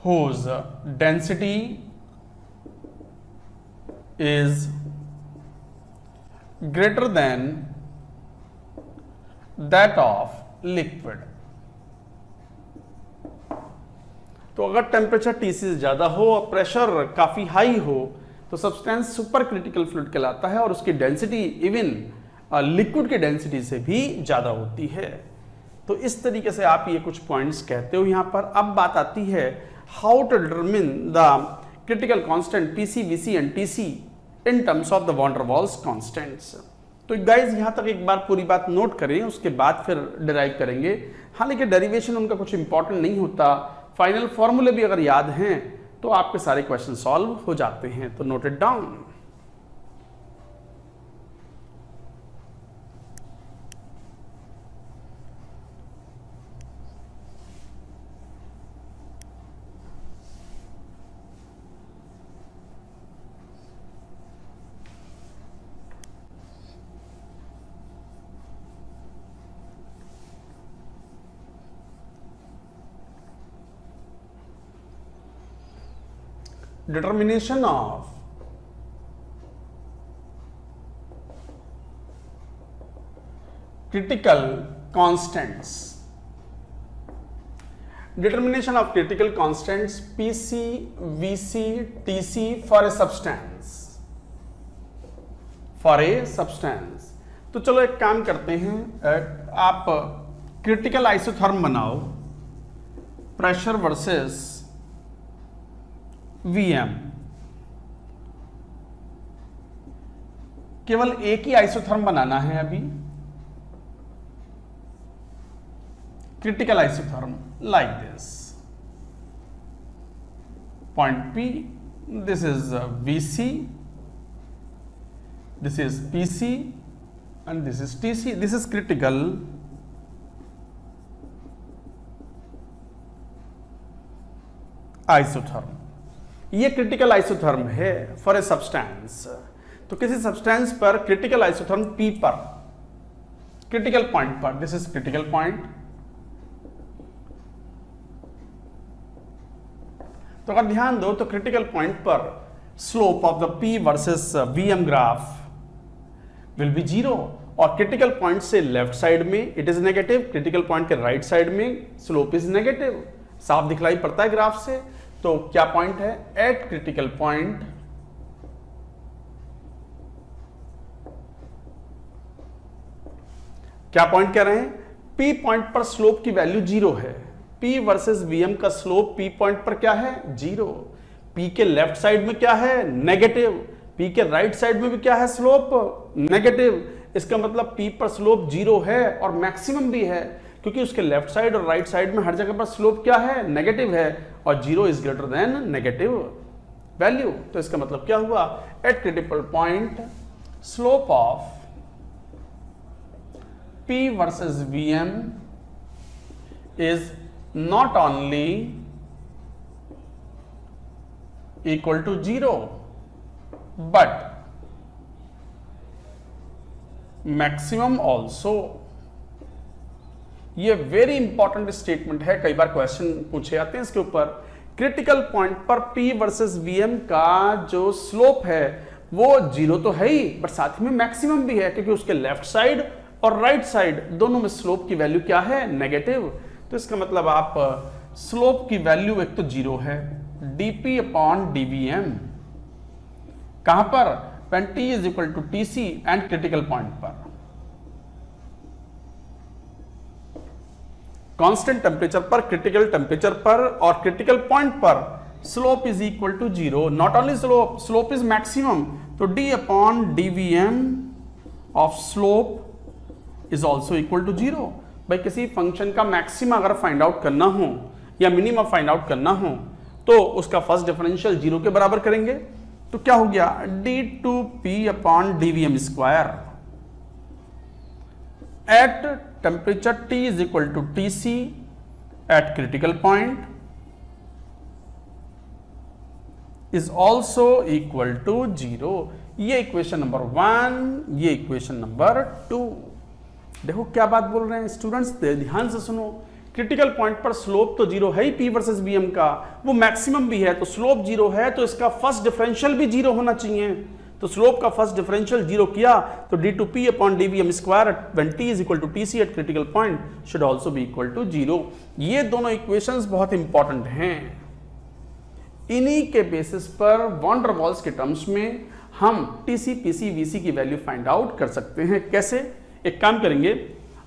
whose density is greater than that of liquid. तो अगर टेम्परेचर TC से ज्यादा हो और प्रेशर काफी हाई हो तो सब्सटेंस सुपर क्रिटिकल फ्लूइड कहलाता है और उसकी डेंसिटी इवन लिक्विड की डेंसिटी से भी ज्यादा होती है. तो इस तरीके से आप ये कुछ पॉइंट्स कहते हो यहां पर. अब बात आती है how to determine the critical constant PC, VC and TC in terms of the van der Waals constants. तो गाइज यहाँ तक एक बार पूरी बात नोट करें, उसके बाद फिर डिराइव करेंगे। हालांकि डेरिवेशन उनका कुछ इंपॉर्टेंट नहीं होता, फाइनल फॉर्मूले भी अगर याद हैं तो आपके सारे क्वेश्चन सॉल्व हो जाते हैं, तो note it down. Determination of critical constants. Determination of critical constants PC, VC, TC for a substance. For a substance. तो चलो एक काम करते हैं, आप क्रिटिकल आइसोथर्म बनाओ, प्रेशर वर्सेस Vm। केवल एक ही आइसोथर्म बनाना है अभी, critical isotherm like this, point P, this is VC, this is PC and this is TC, this is critical isotherm. ये क्रिटिकल आइसोथर्म है फॉर ए सब्सटेंस। तो किसी सब्सटेंस पर क्रिटिकल आइसोथर्म P पर, क्रिटिकल पॉइंट पर, दिस इज क्रिटिकल पॉइंट। तो अगर ध्यान दो तो क्रिटिकल पॉइंट पर slope of the P versus Vm graph will be 0, और क्रिटिकल पॉइंट से लेफ्ट साइड में it is negative, critical point के राइट साइड में स्लोप इज नेगेटिव। साफ दिखलाई पड़ता है ग्राफ से। तो क्या पॉइंट है? एट क्रिटिकल पॉइंट क्या पॉइंट कह रहे हैं? P पॉइंट पर स्लोप की वैल्यू 0 है। P वर्सेस Vm का स्लोप P पॉइंट पर क्या है? 0। P के लेफ्ट साइड में क्या है? नेगेटिव। P के राइट साइड में भी क्या है? Slope negative. इसका मतलब P पर स्लोप 0 है और मैक्सिमम भी है, क्योंकि उसके लेफ्ट साइड और राइट साइड में हर जगह पर स्लोप क्या है? नेगेटिव है, और 0 is greater than negative value. तो इसका मतलब क्या हुआ? At critical point slope of P versus Vm is not only equal to 0 but maximum also. ये वेरी इंपॉर्टेंट स्टेटमेंट है, कई बार क्वेश्चन पूछे जाते हैं इसके ऊपर। क्रिटिकल पॉइंट पर P वर्सेस Vm का जो स्लोप है वो 0 तो है ही, बट साथ में मैक्सिमम भी है, क्योंकि उसके लेफ्ट साइड और राइट साइड दोनों में स्लोप की वैल्यू क्या है? नेगेटिव। तो इसका मतलब आप स्लोप की वैल्यू एक तो 0 है, dP अपॉन dVm, कहां पर? when T is equal to TC and critical point पर। कांस्टेंट टेम्परेचर पर, क्रिटिकल टेम्परेचर पर और क्रिटिकल पॉइंट पर slope is equal to 0। Not only slope, slope is maximum. तो d upon dVm of slope is also equal to 0। भाई किसी फंक्शन का मैक्सिमा अगर फाइंड आउट करना हो या मिनिमम फाइंड आउट करना हो तो उसका फर्स्ट डिफरेंशियल 0 के बराबर करेंगे। तो क्या हो गया? d2p upon dVm square at temperature T is equal to TC at critical point is also equal to 0। ये इक्वेशन नंबर 1, ये इक्वेशन नंबर 2। देखो क्या बात बोल रहे हैं स्टूडेंट्स, ध्यान से सुनो। क्रिटिकल पॉइंट पर स्लोप तो 0 है ही P वर्सेस Vm का, वो मैक्सिमम भी है, तो स्लोप 0 है तो इसका फर्स्ट डिफरेंशियल भी 0 होना चाहिए। तो स्लोप का फर्स्ट डिफरेंशियल 0 किया तो d2p upon dVm square when T is equal to TC at critical point should also be equal to 0। ये दोनों इक्वेशंस बहुत इंपॉर्टेंट हैं। इन्हीं के बेसिस पर वॉन डर वाल्स के टर्म्स में हम TC, PC, VC की वैल्यू फाइंड आउट कर सकते हैं। कैसे? एक काम करेंगे,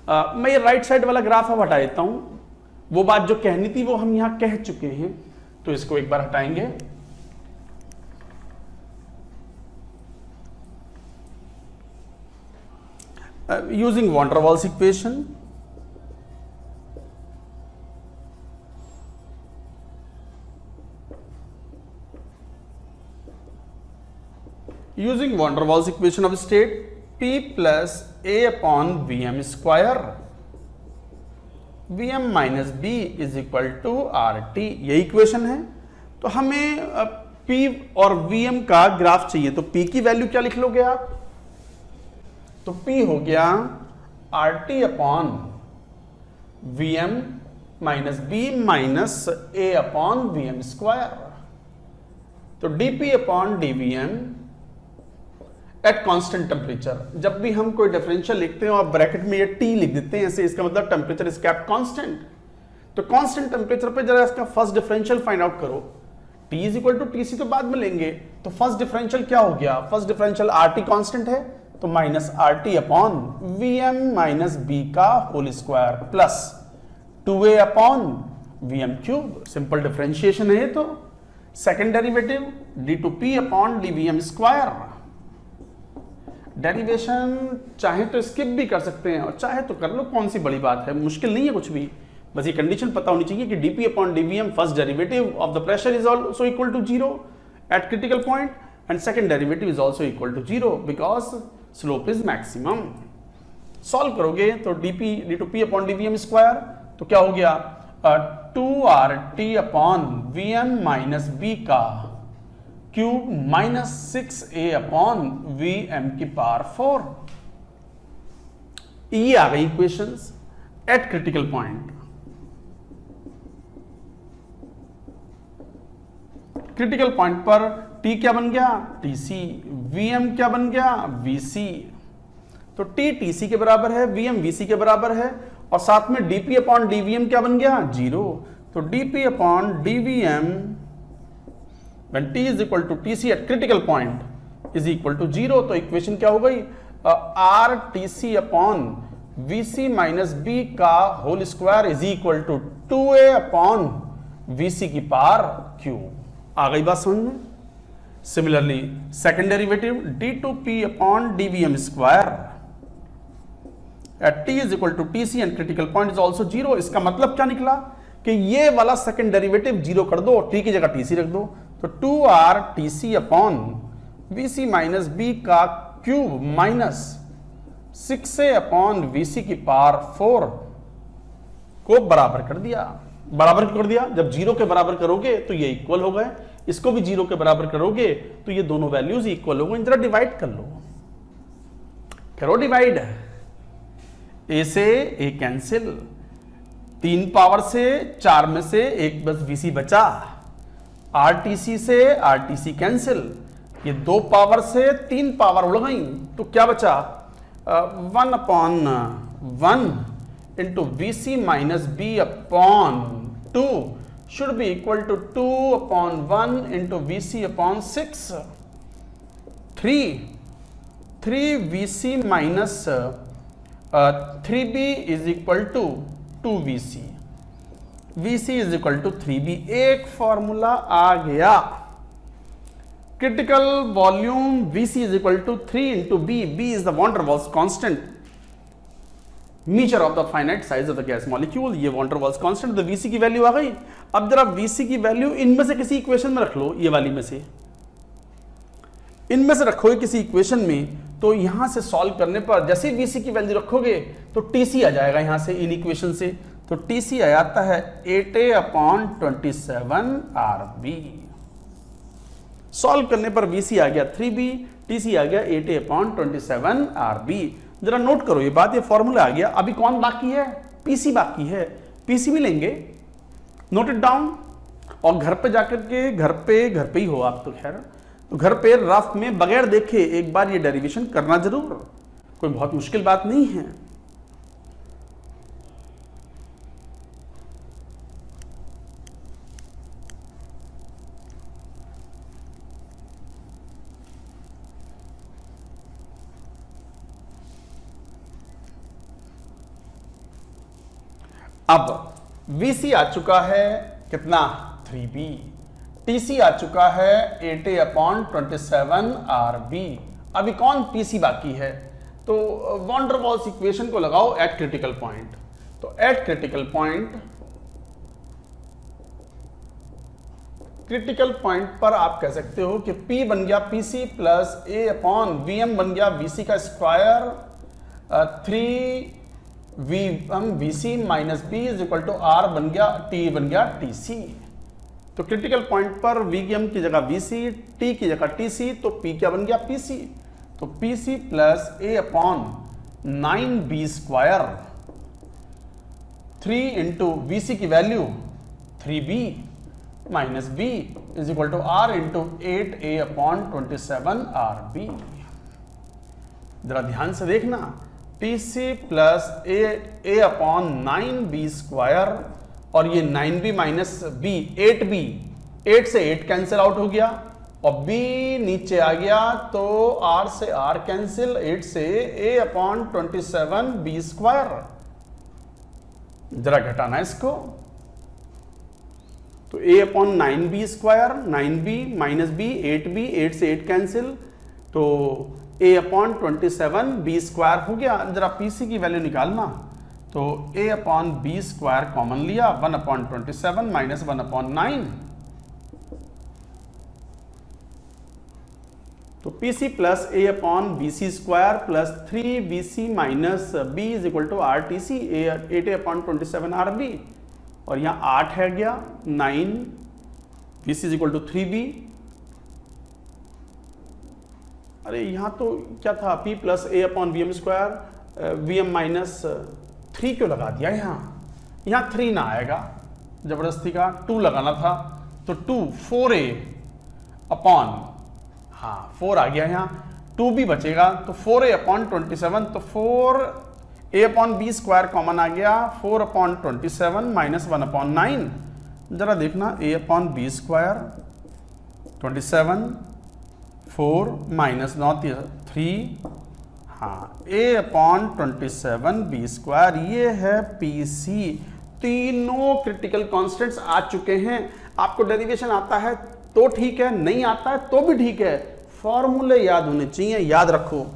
मैं ये राइट साइड वाला ग्राफ अब हटा देता हूं। वो बात जो कहनी थी वो हम यहां कह चुके हैं, तो इसको एक बार हटाएंगे। using van der Waals equation, using van der Waals equation of state P plus A upon Vm square Vm minus B is equal to R T, ये इक्वेशन है। तो हमें P और Vm का ग्राफ चाहिए, तो P की वैल्यू क्या लिख लोगे आप? तो P हो गया R T upon Vm minus B minus A upon Vm square. तो dP upon dVm at constant temperature. जब भी हम कोई डिफरेंशियल लिखते हैं और ब्रैकेट में ये T लिख देते हैं ऐसे, इसका मतलब टेम्परेचर इज केप्ट कांस्टेंट। तो कांस्टेंट टेम्परेचर पे जरा इसका फर्स्ट डिफरेंशियल फाइंड आउट करो। T is equal to TC तो बाद में लेंगे। तो फर्स्ट डिफरेंशियल क्या हो गया? फर्स्ट डिफरेंशियल RT कांस्टेंट है तो minus RT upon Vm minus B का whole square plus 2A upon Vm cube. Simple differentiation है ये। तो second derivative d2P upon dVm square. Derivation चाहे तो स्किप भी कर सकते हैं और चाहे तो कर लो, कौन सी बड़ी बात है, मुश्किल नहीं है कुछ भी। बस ये कंडीशन पता होनी चाहिए कि dP upon dVm first derivative of the pressure is also equal to 0 at critical point and second derivative is also equal to 0 because slope is maximum. Solve करोगे तो d2P अपॉन dVm स्क्वायर तो क्या हो गया? 2RT upon Vm minus B का cube minus 6A upon Vm की पावर 4। ये आ गई equations at critical point. Critical point पर T क्या बन गया? TC। Vm क्या बन गया? VC। तो T TC के बराबर है, Vm VC के बराबर है और साथ में dP अपॉन dVm क्या बन गया? 0। तो dP upon dVm when T is equal to TC at critical point is equal to 0। तो इक्वेशन क्या हो गई? RTC upon VC minus B का whole square is equal to 2A upon VC की पावर क्यूब। आ गई बात समझ में? Similarly second derivative d2P upon dVm square at T is equal to TC and critical point is also 0। इसका मतलब क्या निकला कि ये वाला सेकेंड डेरिवेटिव 0 कर दो, T की जगह TC रख दो। तो 2RTC upon VC minus B का cube minus 6A upon VC की पावर 4 को बराबर कर दिया। बराबर क्यों कर दिया? जब 0 के बराबर करोगे तो ये इक्वल हो गए, इसको भी 0 के बराबर करोगे तो ये दोनों वैल्यूज इक्वल हो गए। जरा डिवाइड कर लो, करो डिवाइड। A से A कैंसिल, 3 पावर से 4 में से एक बस VC बचा। RTC से RTC कैंसिल, ये 2 पावर से 3 पावर उड़ गई तो क्या बचा? 1 upon 1 into VC minus B upon 2 should be equal to 2 upon 1 into VC upon 6। 3 VC minus 3B is equal to 2VC। VC is equal to 3B। एक फॉर्मूला आ गया। Critical volume VC is equal to 3 into B। B is the van der Waals constant, measure of the finite size of the gas molecule. ये वॉन डर वाल्स कांस्टेंट, तो VC की वैल्यू आ गई। अब जरा VC की वैल्यू इनमें से किसी इक्वेशन में रख लो, ये वाली में से, इनमें से रखोगे किसी इक्वेशन में, तो यहां से सॉल्व करने पर जैसे ही VC की वैल्यू रखोगे तो TC आ जाएगा यहां से, इन इक्वेशन से। तो TC आ जाता है 8A अपॉन 27 RB। सॉल्व करने पर VC आ गया 3B, TC आ गया 8A अपॉन 27 RB। जरा नोट करो ये बात, ये फॉर्मूला आ गया। अभी कौन बाकी है? PC बाकी है। PC भी लेंगे, नोट इट डाउन। और घर पे जाकर के घर पे ही हो आप तो खैर, तो घर पे रफ में बगैर देखे एक बार ये डेरिवेशन करना जरूर, कोई बहुत मुश्किल बात नहीं है। अब VC आ चुका है कितना? 3B। TC आ चुका है 8A अपॉन 27 RB। अभी कौन PC बाकी है? तो वॉन डर वॉल्स इक्वेशन को लगाओ एट क्रिटिकल पॉइंट। तो एट क्रिटिकल पॉइंट पर आप कह सकते हो कि P बन गया PC plus A upon VM बन गया VC का square 3VC minus B is equal to R बन गया T बन गया TC। तो क्रिटिकल पॉइंट पर VM की जगह VC, T की जगह TC, तो P क्या बन गया PC। तो PC plus A upon 9B square 3 into VC की value 3B minus B is equal to R into 8A upon 27 RB। जरा ध्यान से देखना, PC plus A upon 9B square और ये 9B माइनस B 8B, 8 से 8 कैंसिल आउट हो गया और B नीचे आ गया तो R से R कैंसिल, 8 से A अपॉन 27 B स्क्वायर। जरा घटाना इसको, तो A upon 9B square 9B minus B 8B, 8 से 8 कैंसिल, तो A अपॉन 27 B स्क्वायर हो गया। जरा PC की वैल्यू निकालना, तो A upon B square common लिया 1 अपॉन 27 माइनस 1 अपॉन 9, तो PC plus A upon BC square plus 3BC minus B is equal to RTC 8A upon 27 RB, और यहाँ 8 है गया 9 BC is equal to 3B। अरे यहाँ तो क्या था P plus A upon VM square VM minus 3 क्यों लगा दिया यहाँ 3 ना आएगा जबरदस्ती का, 2 लगाना था, तो 2 4A अपॉन 4 आ गया यहाँ, 2B बचेगा तो 4A अपॉन 27, तो 4A upon B square common आ गया 4 अपॉन 27 माइनस 1 अपॉन 9। जरा देखना A upon B square 27 4 minus 9 3, A upon 27 B square, ये है PC। तीनों क्रिटिकल कॉन्स्टेंट्स आ चुके हैं। आपको डेरिवेशन आता है तो ठीक है, नहीं आता है तो भी ठीक है, फॉर्मूले याद होने चाहिए। याद रखो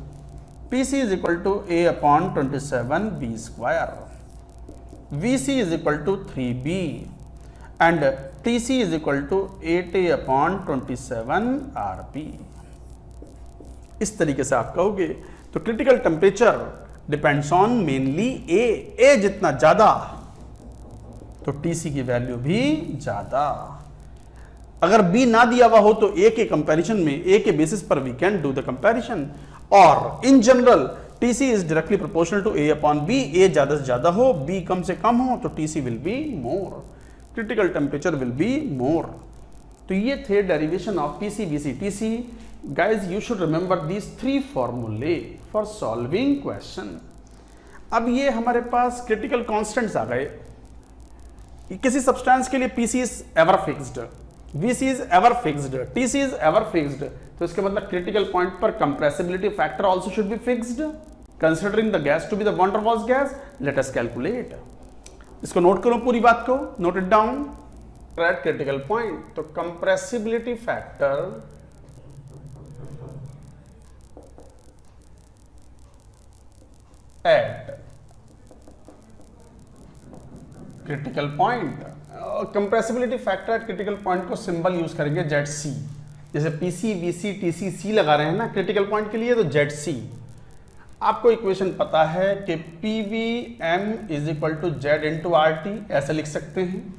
PC is equal to A upon 27 B square, VC is equal to 3B and TC is equal to 8A upon 27 RB। इस तरीके से आप कहोगे। तो critical temperature depends on mainly A जितना ज्यादा तो TC की वैल्यू भी ज्यादा। अगर B ना दिया हुआ हो तो A के कंपैरिजन में A के बेसिस पर we can do the comparison, और in general TC is directly proportional to A upon B। A ज्यादा से ज्यादा हो, B कम से कम हो तो TC will be more, critical temperature will be मोर। तो ये थे derivation of PC, VC, TC। Guys you should remember these 3 फॉर्मूले फॉर सॉल्विंग क्वेश्चन। अब ये हमारे पास क्रिटिकल कॉन्स्टेंट्स आ गए। किसी सब्सटेंस के लिए PC is ever fixed, VC is ever fixed, TC is ever fixed, तो इसके मतलब क्रिटिकल पॉइंट पर compressibility factor also should be fixed considering the gas to be the van der Waals gas. Let us calculate. इसको नोट करो, पूरी बात को नोट it down. At critical point, तो compressibility factor at critical point, compressibility factor at critical point को सिंबल यूज करेंगे ZC। जैसे PC, VC, TC, C लगा रहे हैं ना क्रिटिकल पॉइंट के लिए, तो ZC। आपको इक्वेशन पता है कि PVM is equal to Z into RT, ऐसे लिख सकते हैं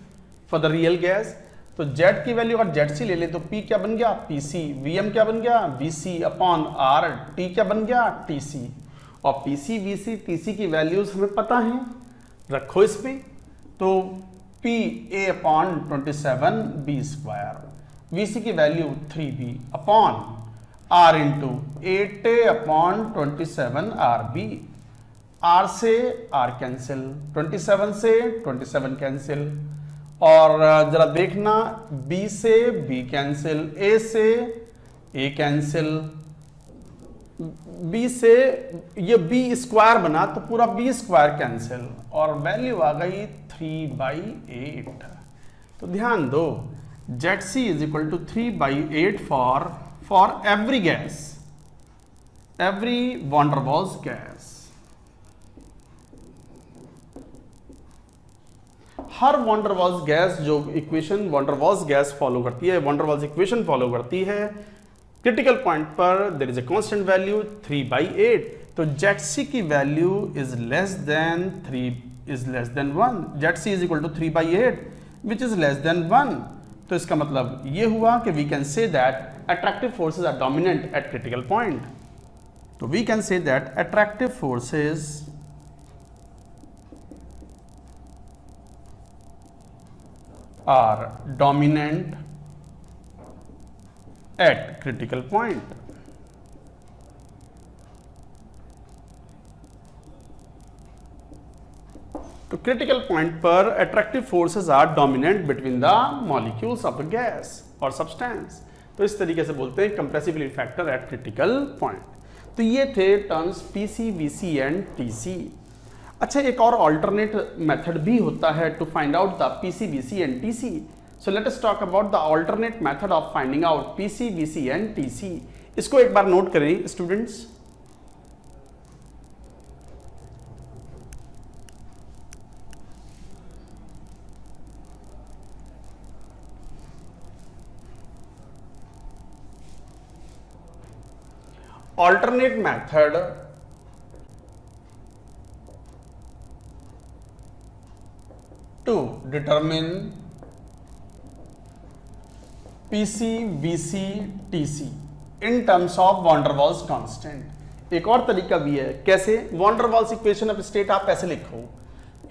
फॉर द रियल गैस। तो Z की वैल्यू अगर ZC ले ले तो P क्या बन गया PC, VM क्या बन गया VC अपॉन R, T क्या बन गया TC। और PC, VC, TC की वैल्यूज हमें पता है, रखो इसमें। तो PA upon 27 B square, VC की value 3B upon R into 8A upon 27 RB। R से R कैंसिल, 27 से 27 कैंसिल, और जरा देखना B से B कैंसिल, A से A कैंसिल, B से ये B स्क्वायर बना तो पूरा B स्क्वायर कैंसिल, और वैल्यू आ गई 3/8। तो ध्यान दो ZC is equal to 3/8 for every gas. every van der Waals gas, हर van der Waals गैस जो equation van der Waals gas follow करती है, van der Waals equation follow करती है, क्रिटिकल पॉइंट पर there is a constant value 3/8, तो ZC की value is less than 1, ZC is equal to 3/8 which is less than 1। तो इसका मतलब ये हुआ कि we can say that attractive forces are dominant at critical point. तो we can say that attractive forces are dominant at critical point. तो क्रिटिकल पॉइंट पर attractive forces are dominant between the molecules of the gas और सब्सटेंस। तो इस तरीके से बोलते हैं compressibility factor at critical point. तो ये थे terms PC, VC and TC. अच्छा, एक और अल्टरनेट मेथड भी होता है to find out the PC, VC and TC. So let us talk about the alternate method of finding out PC, VC and TC. इसको एक बार नोट करें students. alternate method to determine PC, VC, TC in terms of van der Waals constant। एक और तरीका भी है, कैसे? van der Waals equation of state आप ऐसे लिखो,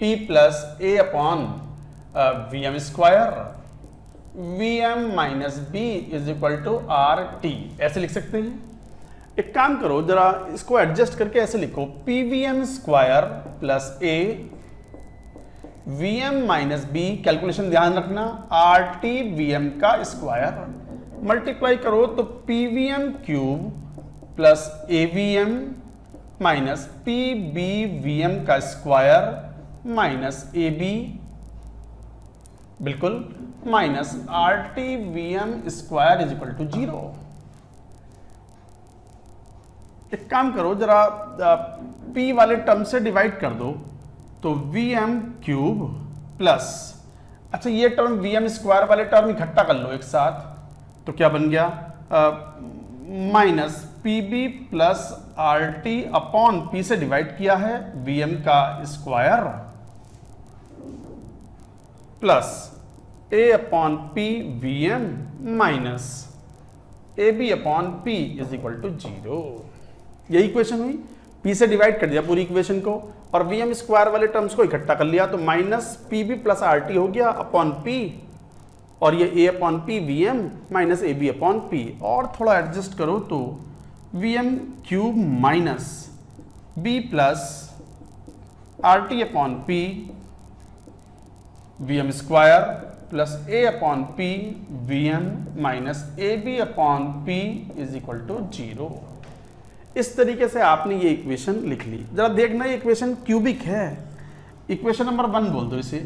P plus A upon VM square, VM minus B is equal to RT, ऐसे लिख सकते हैं। एक काम करो, जरा इसको एडजस्ट करके ऐसे लिखो, PVM square plus A VM minus B, calculation ध्यान रखना, RT VM का स्क्वायर, मल्टीप्लाई करो तो PVM cube plus AVM minus PBVM का स्क्वायर माइनस AB, बिल्कुल, minus RTVM square is equal to 0। एक काम करो, जरा P वाले टर्म से डिवाइड कर दो, तो VM क्यूब प्लस, अच्छा ये टर्म VM स्क्वायर वाले टर्म इकट्ठा कर लो एक साथ, तो क्या बन गया, minus PB plus RT upon P से डिवाइड किया है VM का square plus A upon P VM minus AB upon P is equal to 0। यही इक्वेशन हुई, P से डिवाइड कर दिया पूरी इक्वेशन को और VM स्क्वायर वाले टर्म्स को इकट्ठा कर लिया, तो माइनस PB प्लस RT हो गया अपॉन P, और ये A upon P VM minus AB upon P, और थोड़ा एडजस्ट करो तो VM cube minus B plus RT upon P VM square plus A upon P VM minus AB upon P is equal to 0। इस तरीके से आपने ये इक्वेशन लिख ली। जरा देखना, ये इक्वेशन क्यूबिक है, इक्वेशन नंबर 1 बोल दो इसे,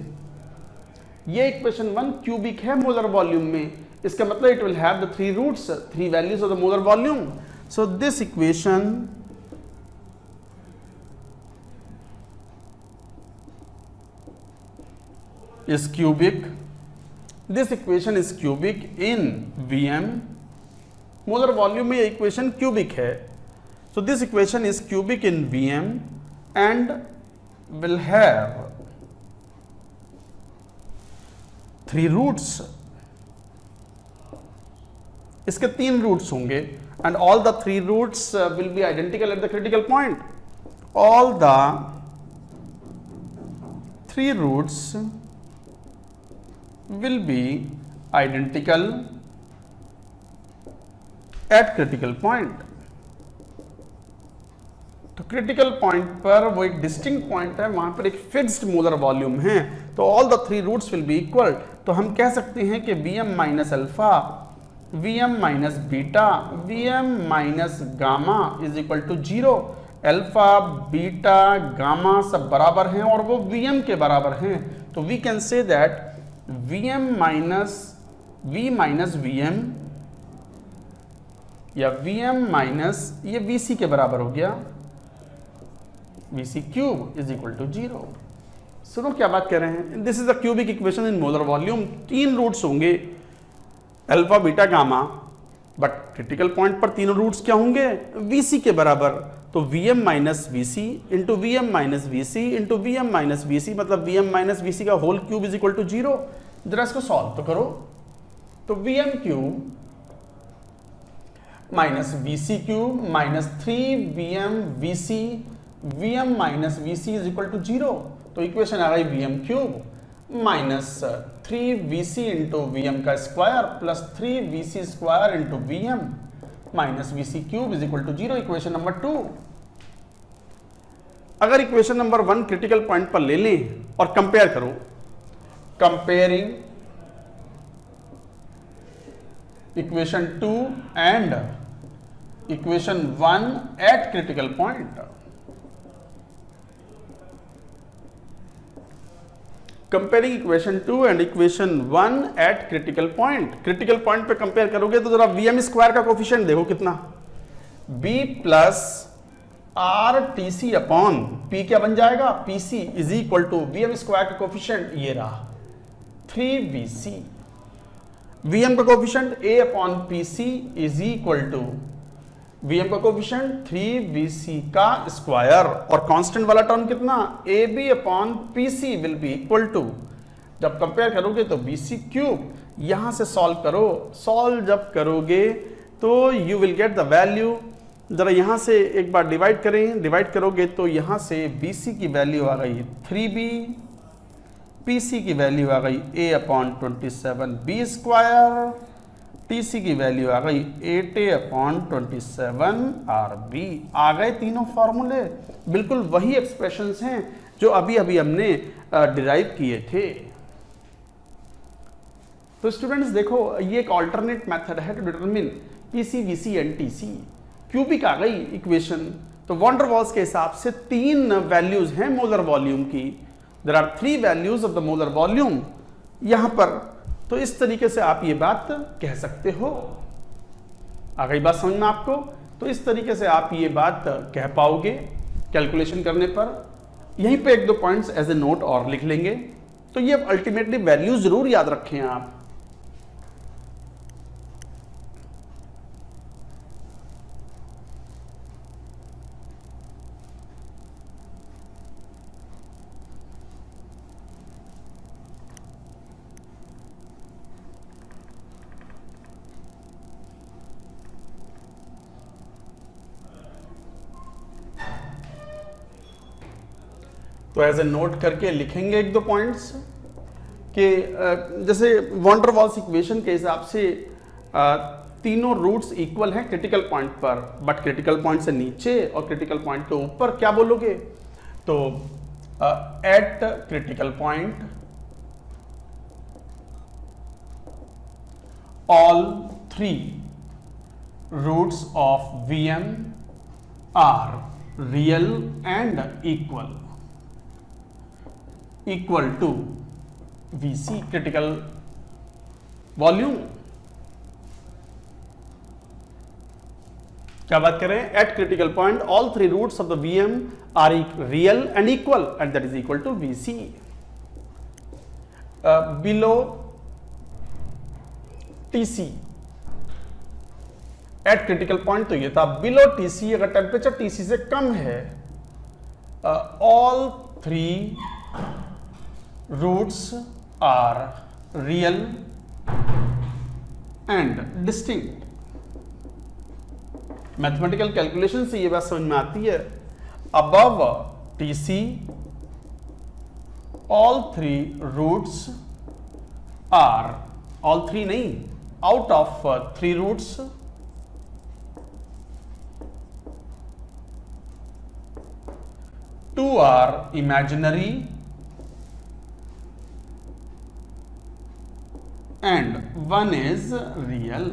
ये इक्वेशन 1 क्यूबिक है मोलर वॉल्यूम में, इसका मतलब it will have the 3 roots, 3 values of the molar volume. So this equation is cubic, this equation is cubic in VM, molar volume में ये इक्वेशन क्यूबिक है, so this equation is cubic in VM and will have 3 roots, इसके 3 roots होंगे and all the 3 roots will be identical at the critical point, all the 3 roots will be identical at critical point। तो क्रिटिकल पॉइंट पर वो एक डिस्टिंक्ट पॉइंट है, वहां पर एक फिक्स्ड मोलर वॉल्यूम है, तो all the 3 roots will be equal. तो हम कह सकते हैं कि Vm minus alpha, Vm minus beta, Vm minus gamma is equal to 0। Alpha, beta, gamma सब बराबर हैं और वो Vm के बराबर हैं, तो we can say that Vm minus V minus Vm या Vm माइनस ये Vc के बराबर हो गया, Vc cube is equal to 0। सुनो क्या बात कह रहे हैं, this is the cubic equation in molar volume. 3 roots होंगे alpha beta gamma, but critical point पर तीनों रूट्स क्या होंगे, Vc के बराबर। तो Vm minus Vc into Vm minus Vc into Vm minus Vc, मतलब Vm माइनस Vc का whole cube is equal to 0। जरा इसको सॉल्व तो करो। तो Vm cube minus Vc cube minus 3Vm Vc, Vm minus Vc is equal to 0। तो इक्वेशन आ गई Vm cube minus 3Vc into Vm का square plus 3Vc square into Vm minus Vc cube is equal to 0, equation number 2। अगर इक्वेशन नंबर 1 क्रिटिकल पॉइंट पर ले लें और कंपेयर करो, comparing equation 2 and equation 1 eight critical point, comparing equation 2 and equation 1 eight critical point. Critical point पे कंपेयर करोगे तो जरा Vm स्क्वायर का कोफिशिएंट देखो कितना, b plus R T C upon p क्या बन जाएगा, Pc is equal to Vm square का कोफिशिएंट ये रहा 3Vc। Vm का coefficient a upon Pc is equal to Vm का कोफिशिएंट 3Vc का स्क्वायर, और कांस्टेंट वाला टर्म कितना, AB upon PC will be equal to, जब कंपेयर करोगे तो BC क्यूब, यहां से सॉल्व करो, सॉल्व जब करोगे तो you will get the value. जरा यहां से एक बार डिवाइड करें, डिवाइड करोगे तो यहां से BC की वैल्यू आ गई 3B, PC की वैल्यू आ गई A upon 27B square, TC की वैल्यू आ गई 8A अपॉन 27RB। आ गए तीनों फॉर्मूले, बिल्कुल वही एक्सप्रेशंस हैं जो अभी अभी हमने डिराइव किए थे। तो स्टूडेंट्स देखो, ये एक ऑल्टरनेट मेथड है to determine PC, VC and TC। Cubic आ गई इक्वेशन, तो वॉन डेर वाल्स के हिसाब से 3 वैल्यूज हैं मोलर वॉल्यूम की। There are 3 values of the molar volume यहां पर। तो इस तरीके से आप ये बात कह सकते हो। आ गई बात समझ में आपको? तो इस तरीके से आप ये बात कह पाओगे कैलकुलेशन करने पर। यहीं पे 1-2 पॉइंट्स एज ए नोट और लिख लेंगे। तो ये अल्टीमेटली वैल्यू जरूर याद रखें आप। तो एज ए नोट करके लिखेंगे 1-2 पॉइंट्स कि जैसे वॉन डेर वाल्स इक्वेशन के हिसाब से तीनों रूट्स इक्वल हैं क्रिटिकल पॉइंट पर, बट क्रिटिकल पॉइंट से नीचे और क्रिटिकल पॉइंट के ऊपर क्या बोलोगे? तो at critical point all 3 roots of Vm are real and equal to Vc critical volume। क्या बात करें? At critical point all 3 roots of the Vm are real and equal, and that is equal to Vc। below TC at critical point तो ये था, बिलो TC अगर टेम्परेचर TC से कम है, all 3 roots are real and distinct. Mathematical calculation से ये बात समझ में आती है। Above TC all 3 roots are, all 3 नहीं, out of 3 roots, two are imaginary and one is real।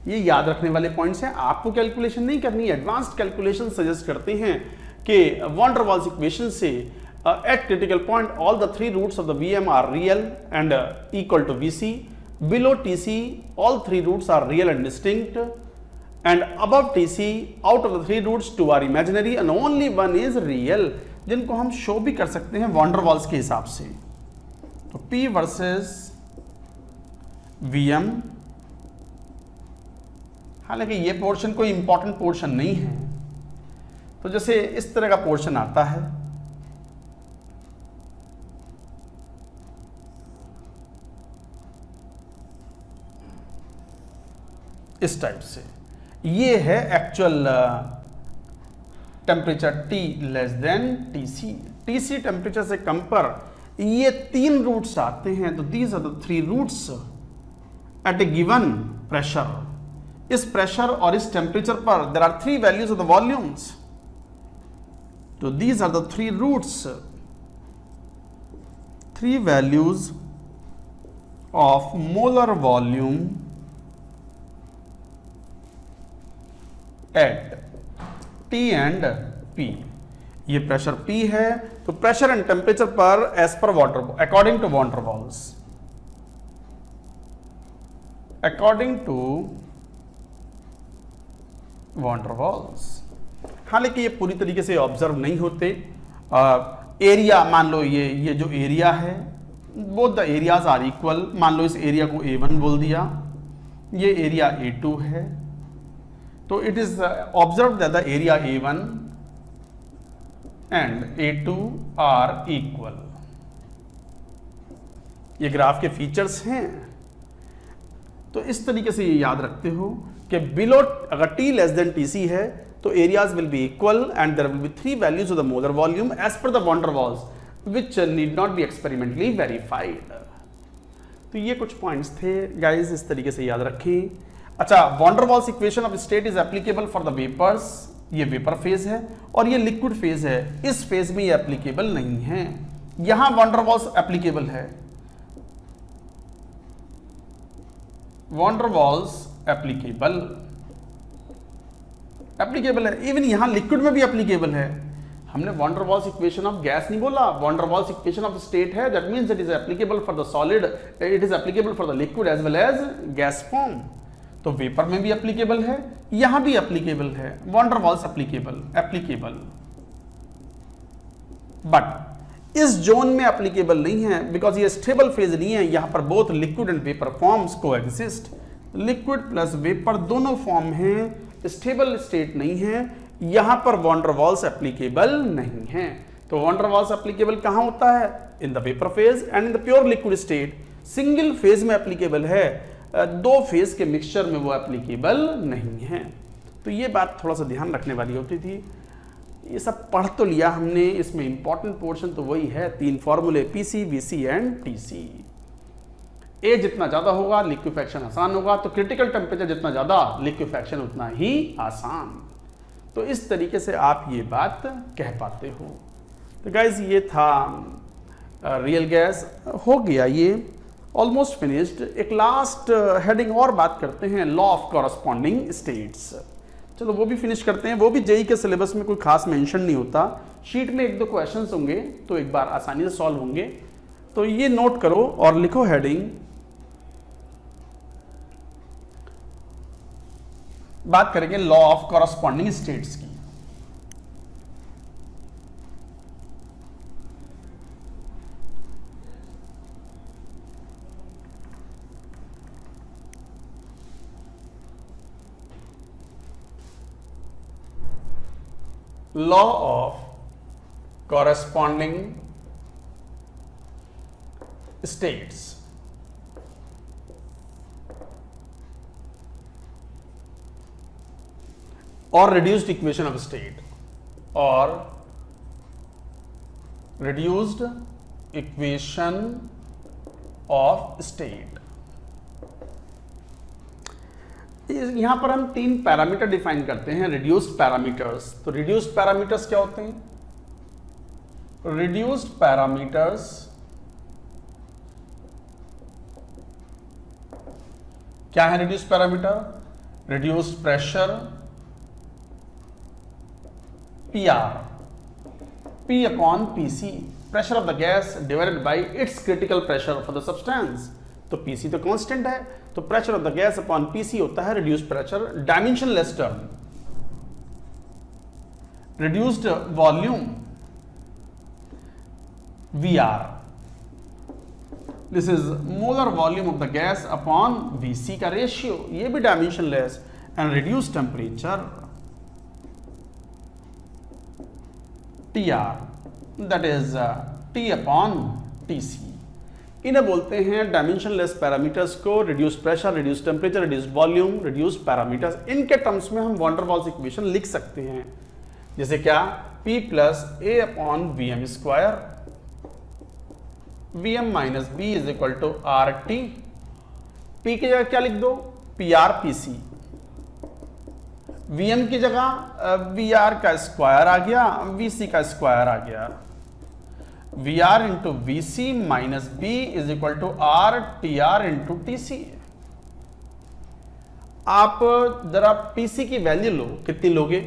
ये याद रखने वाले पॉइंट्स हैं, आपको कैलकुलेशन नहीं करनी है। एडवांस्ड कैलकुलेशन सजेस्ट करते हैं कि वॉन डेर वाल्स इक्वेशन से at critical point all the 3 roots of the Vm are real and equal to Vc, below TC all three roots are real and distinct, and above TC out of the three roots two are imaginary and only one is real, जिनको हम शो भी कर सकते हैं वॉन डर वॉल्स के हिसाब से। तो P वर्सेस VM, हालांकि ये पोर्शन कोई इंपॉर्टेंट पोर्शन नहीं है, तो जैसे इस तरह का पोर्शन आता है, इस टाइप से, ये है actual temperature T less than TC। TC temperature से कम पर ये तीन रूट्स आते हैं, तो these are the three roots at a given pressure. इस प्रेशर और इस टेम्परेचर पर there are three values of the volumes, तो these are the three roots, three values of molar volume at T and P। ये प्रेशर P है, तो प्रेशर एंड टेम्परेचर पर as per water according to van der Waals, according to van der Waals. हालांकि ये पूरी तरीके से ऑब्जर्व नहीं होते। एरिया मान लो, ये जो एरिया है, both the areas are equal. मान लो इस एरिया को A1 बोल दिया, ये एरिया A2 है, तो it is observe that the area A1 and A2 are equal. ये ग्राफ के फीचर्स हैं। तो इस तरीके से ये याद रखते हो कि बिलो अगर T लेस देन TC है तो areas will be equal and there will be three values of the molar volume as per the van der Waals which need not be experimentally verified. तो ये कुछ पॉइंट्स थे गाइस, इस तरीके से याद रखें। अच्छा, van der Waals equation of state is applicable for the vapours. ये वेपर फेज है और ये लिक्विड फेज है। इस फेज में ये एप्लीकेबल नहीं है। यहां वॉन डर वॉल्स एप्लीकेबल है, वॉन डर वॉल्स एप्लीकेबल है, इवन यहां लिक्विड में भी एप्लीकेबल है। हमने von der Waals equation of gas नहीं बोला, van der Waals equation of state है। That means it is applicable for the solid, it is applicable for the liquid as well as gas form. तो वेपर में भी एप्लीकेबल है, यहां भी एप्लीकेबल है, van der Waals applicable, but इस जोन में एप्लीकेबल नहीं है बिकॉज ये स्टेबल फेज नहीं है। यहां पर both liquid and vapour forms को एग्जिस्ट, लिक्विड प्लस वेपर दोनों फॉर्म हैं, स्टेबल स्टेट नहीं है। यहां पर वॉन डर वॉल्स एप्लीकेबल नहीं है। तो वॉन डर वॉल्स एप्लीकेबल कहां होता है? In the vapour phase and in the pure liquid state. Single phase में एप्लीकेबल है, दो फेज के मिक्सचर में वो एप्लीकेबल नहीं है। तो ये बात थोड़ा सा ध्यान रखने वाली होती थी। ये सब पढ़ तो लिया हमने, इसमें इंपॉर्टेंट पोर्शन तो वही है, तीन फॉर्मूले PC, VC एंड TC। ए जितना ज्यादा होगा लिक्विफैक्शन आसान होगा, तो क्रिटिकल टेम्परेचर जितना ज्यादा लिक्विफैक्शन उतना ही आसान। तो इस तरीके से आप ये बात कह पाते हो। तो गाइज ये था रियल गैस, हो गया ये ऑलमोस्ट फिनिश्ड। एक लास्ट हेडिंग और बात करते हैं, लॉ ऑफ कॉरस्पॉन्डिंग स्टेट्स। चलो वो भी फिनिश करते हैं। वो भी जेई के सिलेबस में कोई खास मेंशन नहीं होता, शीट में एक दो क्वेश्चंस होंगे तो एक बार आसानी से सॉल्व होंगे। तो ये नोट करो और लिखो हेडिंग, बात करेंगे लॉ ऑफ कॉरस्पॉन्डिंग स्टेट्स की। Law of corresponding states. और reduced equation of state, or reduced equation of state। यहां पर हम तीन पैरामीटर डिफाइन करते हैं, रिड्यूस्ड पैरामीटर्स। तो रिड्यूस्ड पैरामीटर्स क्या होते हैं? रिड्यूस्ड पैरामीटर्स क्या है? Reduced parameter, reduced pressure PR, P upon PC, pressure of the gas divided by its critical pressure for the substance। तो पीसी तो कांस्टेंट है, तो pressure of the gas upon PC होता है reduced pressure, dimensionless term, reduced volume VR, this is molar volume of the gas upon VC का रेशियो, ये भी dimensionless, and reduced temperature TR, that is T upon TC. इन्हें बोलते हैं डायमेंशनलेस पैरामीटर्स को, reduce pressure, reduce temperature, reduce volume, reduce parameters. इनके टर्म्स में हम वॉन डेर वाल्स इक्वेशन लिख सकते हैं, जैसे क्या, P plus a upon V M square, V M minus B is equal to R T. P की जगह क्या लिख दो, P R P C, V M की जगह वी आर का स्क्वायर आ गया, वी सी का स्क्वायर आ गया, V R into V C minus B is equal to R T R into T C. आप जरा पीसी की वैल्यू लो, कितनी लोगे,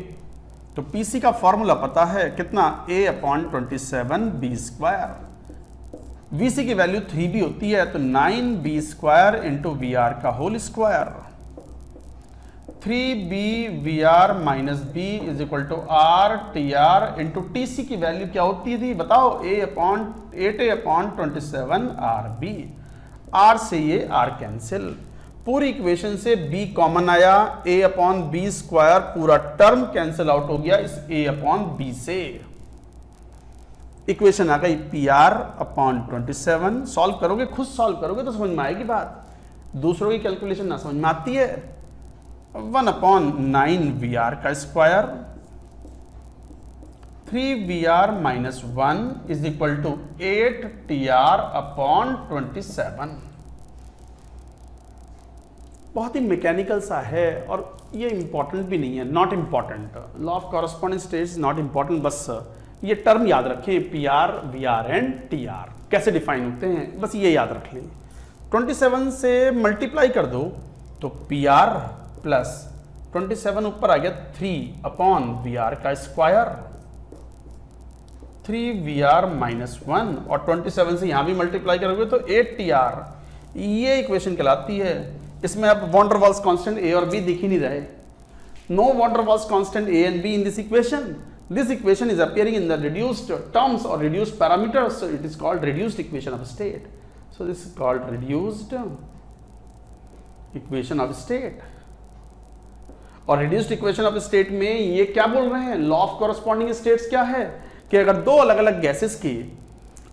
तो पीसी का फॉर्मूला पता है कितना, a upon 27 B square, VC की वैल्यू 3b होती है, तो 9b square into V R का whole square, 3b V R minus B is equal to R T R into T C की वैल्यू क्या होती थी बताओ, 8a upon 27 R B. Are से ये आर कैंसिल, पूरी इक्वेशन से b कॉमन आया, a अपॉन बी स्क्वायर पूरा टर्म कैंसिल आउट हो गया इस a अपॉन बी से। इक्वेशन आ गई पी आर अपॉन 27। सॉल्व करोगे, खुद सॉल्व करोगे तो समझ में आएगी बात, दूसरों की कैलकुलेशन ना समझ में आती है। 1 अपॉन 9 वी आर का square, 3 V R minus 1 is equal to 8 T R upon 27। बहुत ही मैकेनिकल सा है और ये इंपॉर्टेंट भी नहीं है, not important. Law of corresponding states not important, बस ये टर्म याद रखें, P R V R and T R कैसे डिफाइन होते हैं, बस ये याद रख लें। 27 से मल्टीप्लाई कर दो तो पी आर प्लस 27 ऊपर आ गया 3 अपॉन वी आर का स्क्वायर, 3 वी आर माइनस 1 और 27 से यहां भी मल्टीप्लाई करोगे तो 8 टी आर, ये इक्वेशन कहलाती है। इसमें अब van der Waals constant a और बी दिख ही नहीं रहे, no van der Waals constant a and b in this equation. This equation is appearing in the reduced terms or reduced parameters, so it is called reduced equation of state. So this is called reduced equation of state. और reduced equation of state में ये क्या बोल रहे हैं, law of corresponding states क्या है कि अगर दो अलग अलग गैसेस की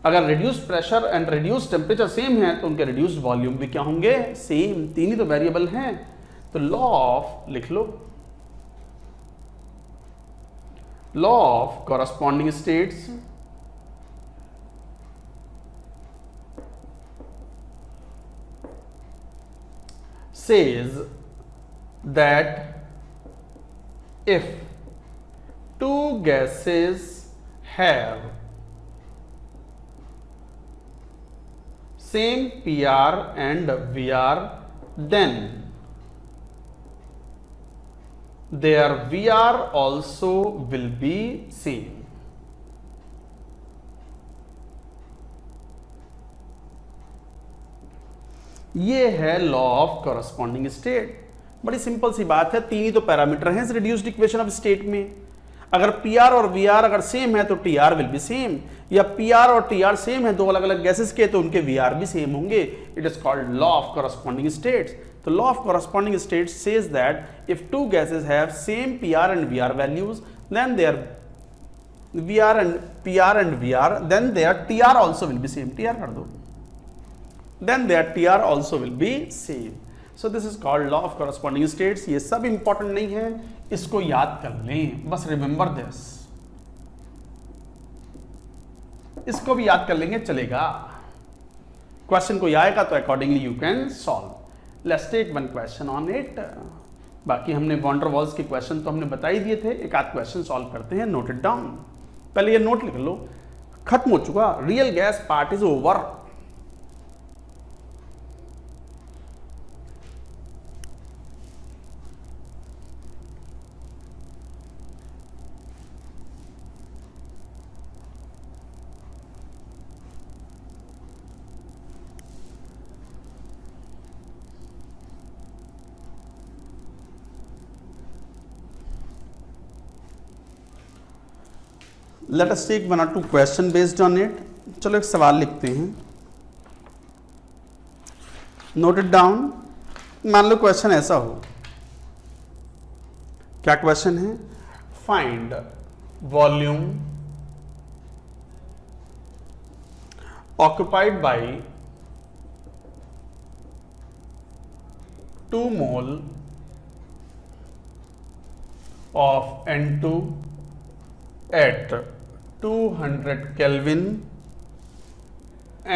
अगर reduced pressure and reduced temperature same है तो उनके reduced volume भी क्या होंगे, सेम। तीन ही तो वेरिएबल हैं, तो law of लिख लो, law of corresponding states says that if two gases have same PR and VR, then their VR also will be same. ये है लॉ ऑफ कॉरस्पॉन्डिंग स्टेट। बड़ी सिंपल सी बात है, तीन ही तो पैरामीटर हैं इस रिड्यूस्ड इक्वेशन ऑफ स्टेट में। अगर पी आर और वी आर अगर सेम है तो T R will be same, या पी आर और टी आर सेम है दो अलग अलग गैसेस के तो उनके वी आर भी सेम होंगे। It is called law of corresponding states. तो law of corresponding states says that if two gases have same P R and V R values then their V R and P R and V R then there T R also will be same. T R कर दो, then their TR also will be same. So this is called law of corresponding states. ये सब इंपॉर्टेंट नहीं है, इसको याद कर लें, बस रिमेंबर दिस। इसको भी याद कर लेंगे चलेगा, क्वेश्चन कोई आएगा तो accordingly you can solve. Let's take one question on it. बाकी हमने वॉन डेर वाल्स के क्वेश्चन तो हमने बता ही दिए थे, एक आध क्वेश्चन सॉल्व करते हैं। नोट इट डाउन, पहले ये नोट लिख लो, खत्म हो चुका, real gas part is over. Let us take 1 or 2 question based on it. चलो एक सवाल लिखते हैं, नोट इट डाउन। मान लो क्वेश्चन ऐसा हो, क्या क्वेश्चन है? Find volume occupied by 2 mole of N2 at 200 Kelvin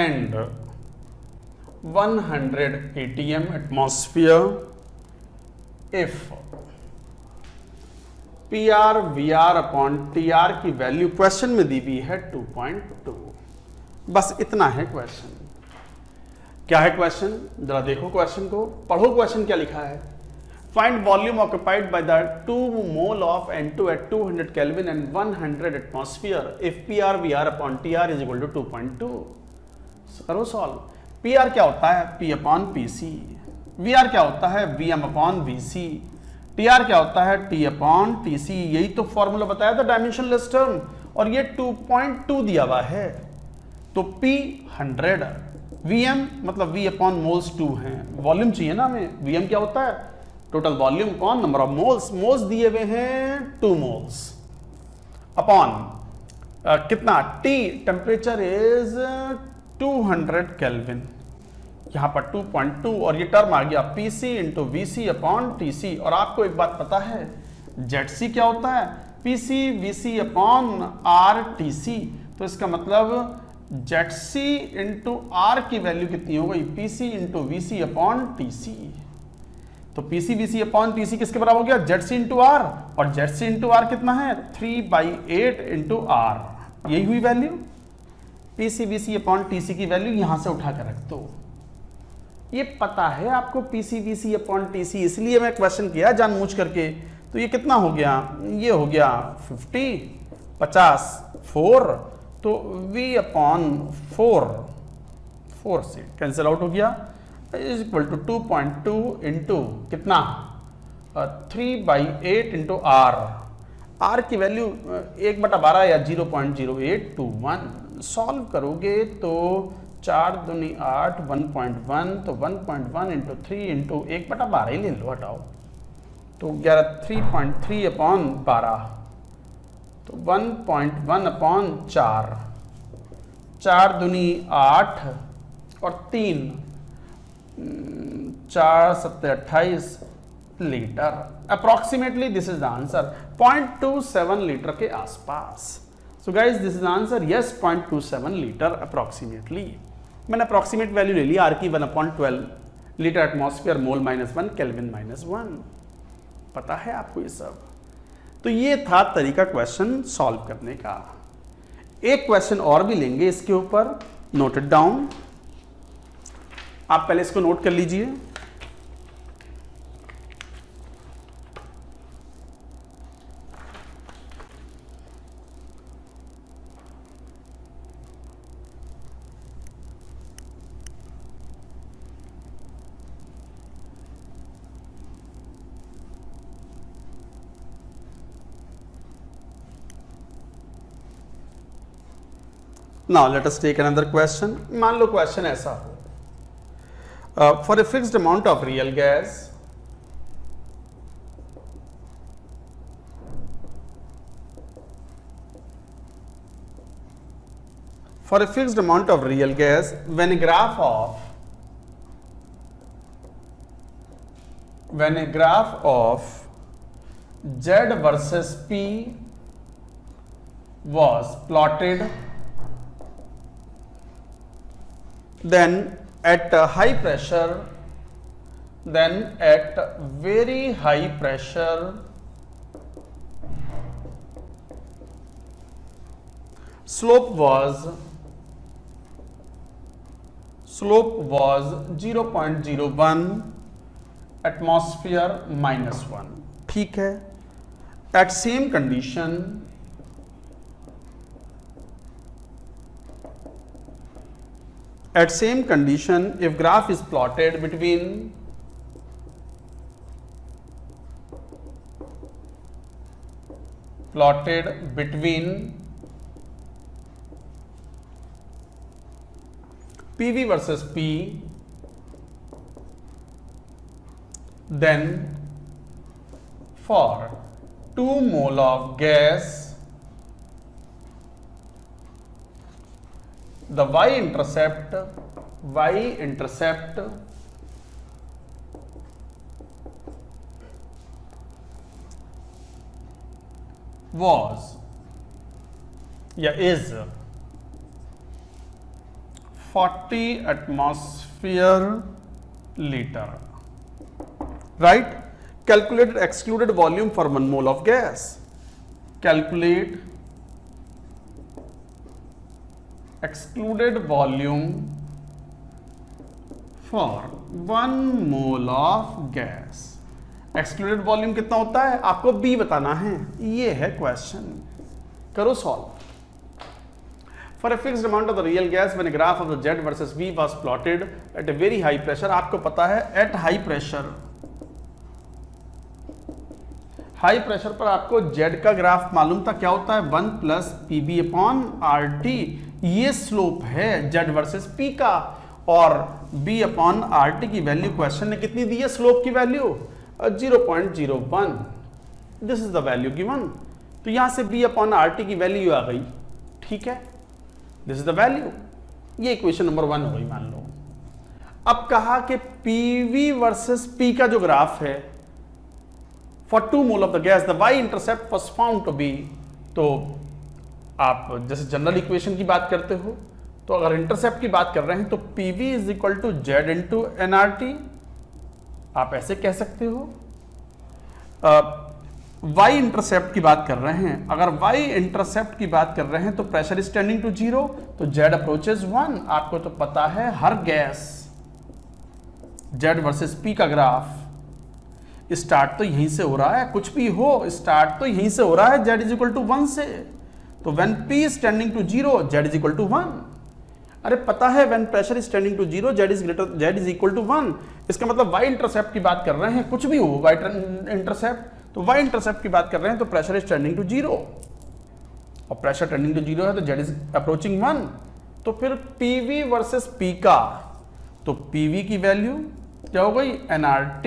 and 100 atm atmosphere if PR VR upon TR की वैल्यू क्वेश्चन में दी हुई है 2.2। बस इतना है क्वेश्चन। क्या है क्वेश्चन? जरा देखो क्वेश्चन को, पढ़ो क्वेश्चन क्या लिखा है। Find volume occupied by the 2 mole of N2 at 200 kelvin and 100 atmosphere if PR VR upon TR is equal to 2.2। करो सॉल्व। PR क्या होता है? P upon PC। VR क्या होता है? VM upon VC। TR क्या होता है? T upon TC। यही तो फॉर्मूला बताया था डायमेंशनलेस टर्म, और ये 2.2 दिया हुआ है। तो P 100, VM मतलब V अपॉन मोल्स 2 हैं, वॉल्यूम चाहिए ना हमें। VM क्या होता है? Total volume upon number of moles. Moles दिए हुए हैं 2 मोल्स अपॉन कितना? T टेम्परेचर इज 200 केल्विन, यहां पर 2.2, और ये टर्म आ गया PC into VC upon TC। और आपको एक बात पता है ZC क्या होता है? PC VC upon RTC। तो इसका मतलब ZC इंटू R की वैल्यू कितनी हो गई? PC into VC upon TC। तो PC VC अपॉन TC किसके बराबर हो गया? ZC इंटू R, और ZC इंटू R कितना है? 3/8 इंटू R। यही हुई value. PC VC upon TC की वैल्यू यहां से उठा कर रख दो। ये पता है आपको PC VC अपॉन TC, इसलिए मैं क्वेश्चन किया जानबूझ करके। तो ये कितना हो गया? ये हो गया 50, 50 4, तो V अपॉन 4 से कैंसिल आउट हो गया, इज इक्वल टू 2.2 इंटू कितना? 3/8 इंटू R की वैल्यू 1/12 या 0.0821। सॉल्व करोगे तो 4 दूनी 8, 1.1, तो 1.1 इंटू 3 इंटू 1/12 ही ले लो, हटाओ, तो 3.3 अपॉन 12, तो 1.1 अपॉन 4 दूनी 8 और 3, 4 7 28 litre. Approximately this is the answer, 0.27 litre के आसपास। So guys this is answer, yes 0.27 litre approximately. मैंने अप्रोक्सीमेट वैल्यू ले ली R की 1/12 लीटर एटमॉस्फेयर मोल -1 केल्विन -1। पता है आपको ये सब। तो ये था तरीका क्वेश्चन सॉल्व करने का। एक क्वेश्चन और भी लेंगे इसके ऊपर, नोट इट डाउन। आप पहले इसको नोट कर लीजिए। Now let us take another question. मान लो क्वेश्चन ऐसा हो, for a fixed amount of real gas, for a fixed amount of real gas, when a graph of Z versus P was plotted, then at high pressure, then at very high pressure, slope was 0.01 atmosphere -1। ठीक है। at same condition, if graph is plotted between PV versus P, then for 2 mole of gas, the y-intercept was या is 40 atmosphere liter, right? Calculated excluded volume for 1 mole of gas. Calculate excluded volume for 1 mole of gas. Excluded volume कितना होता है आपको बी बताना है, ये है क्वेश्चन, करो solve. For a fixed amount of the real gas when graph of the Z versus V was plotted at a very high pressure, आपको पता है एट हाई प्रेशर पर आपको जेड का ग्राफ मालूम था, क्या होता है 1 plus PB upon R T, ये स्लोप है जेड वर्सेस पी का, और बी अपॉन आर टी की वैल्यू क्वेश्चन ने कितनी दी है स्लोप की value 0.01, this is the value given. तो यहां से b अपॉन आर टी की वैल्यू आ गई, ठीक है, दिस इज द वैल्यू, ये इक्वेशन नंबर 1 हो गई मान लो। अब कहा कि pv वर्सेस p का जो ग्राफ है for 2 mole of the gas the y intercept was found to be, तो आप जैसे जनरल इक्वेशन की बात करते हो, तो अगर इंटरसेप्ट की बात कर रहे हैं तो pv is equal to Z into nRT, आप ऐसे कह सकते हो। y इंटरसेप्ट की बात कर रहे हैं, अगर y इंटरसेप्ट की बात कर रहे हैं तो प्रेशर इज टेंडिंग टू 0, तो z अप्रोचेस 1, आपको तो पता है हर गैस z वर्सेस p का ग्राफ स्टार्ट तो यहीं से हो रहा है, कुछ भी हो स्टार्ट तो यहीं से हो रहा है z इज इक्वल टू 1 से, तो when p is tending to 0 z is equal to 1, अरे पता है when pressure is tending to 0 z is equal to 1, इसका मतलब y इंटरसेप्ट की बात कर रहे हैं, कुछ भी हो y इंटरसेप्ट, तो y इंटरसेप्ट की बात कर रहे हैं तो प्रेशर इज टेंडिंग टू 0, और प्रेशर टेंडिंग टू 0 है तो z इज अप्रोचिंग 1, तो फिर pv वर्सेस p का, तो pv की वैल्यू क्या हो गई nRT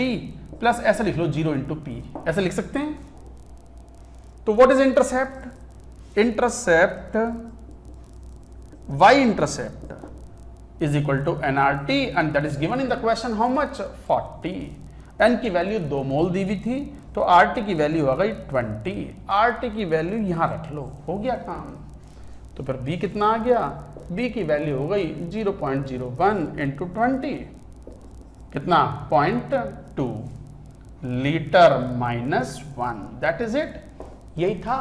प्लस ऐसा लिख लो 0 इंटू p, ऐसा लिख सकते हैं। तो what is intercept? Intercept y intercept is equal to nRT and that is given in the question how much 40, n की वैल्यू 2 मोल दी हुई थी, तो RT की वैल्यू आ गई 20, RT की वैल्यू यहां रख लो, हो गया काम। तो फिर B कितना आ गया, B की वैल्यू हो गई 0.01 इंटू 20, कितना 0.2 litre minus 1, that is it, यही था,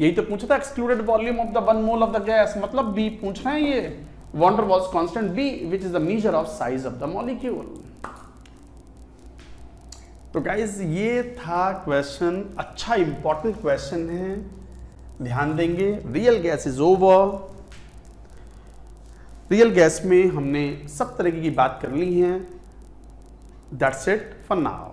यही तो पूछा था excluded volume of the 1 mole of the gas, मतलब बी पूछ रहे हैं ये van der Waals constant b which is the measure of size of the molecule. तो गाइस ये था क्वेश्चन, अच्छा इंपॉर्टेंट क्वेश्चन है, ध्यान देंगे। Real gas is over, real gas में हमने सब तरीके की बात कर ली है, दैट्स इट फॉर नाउ।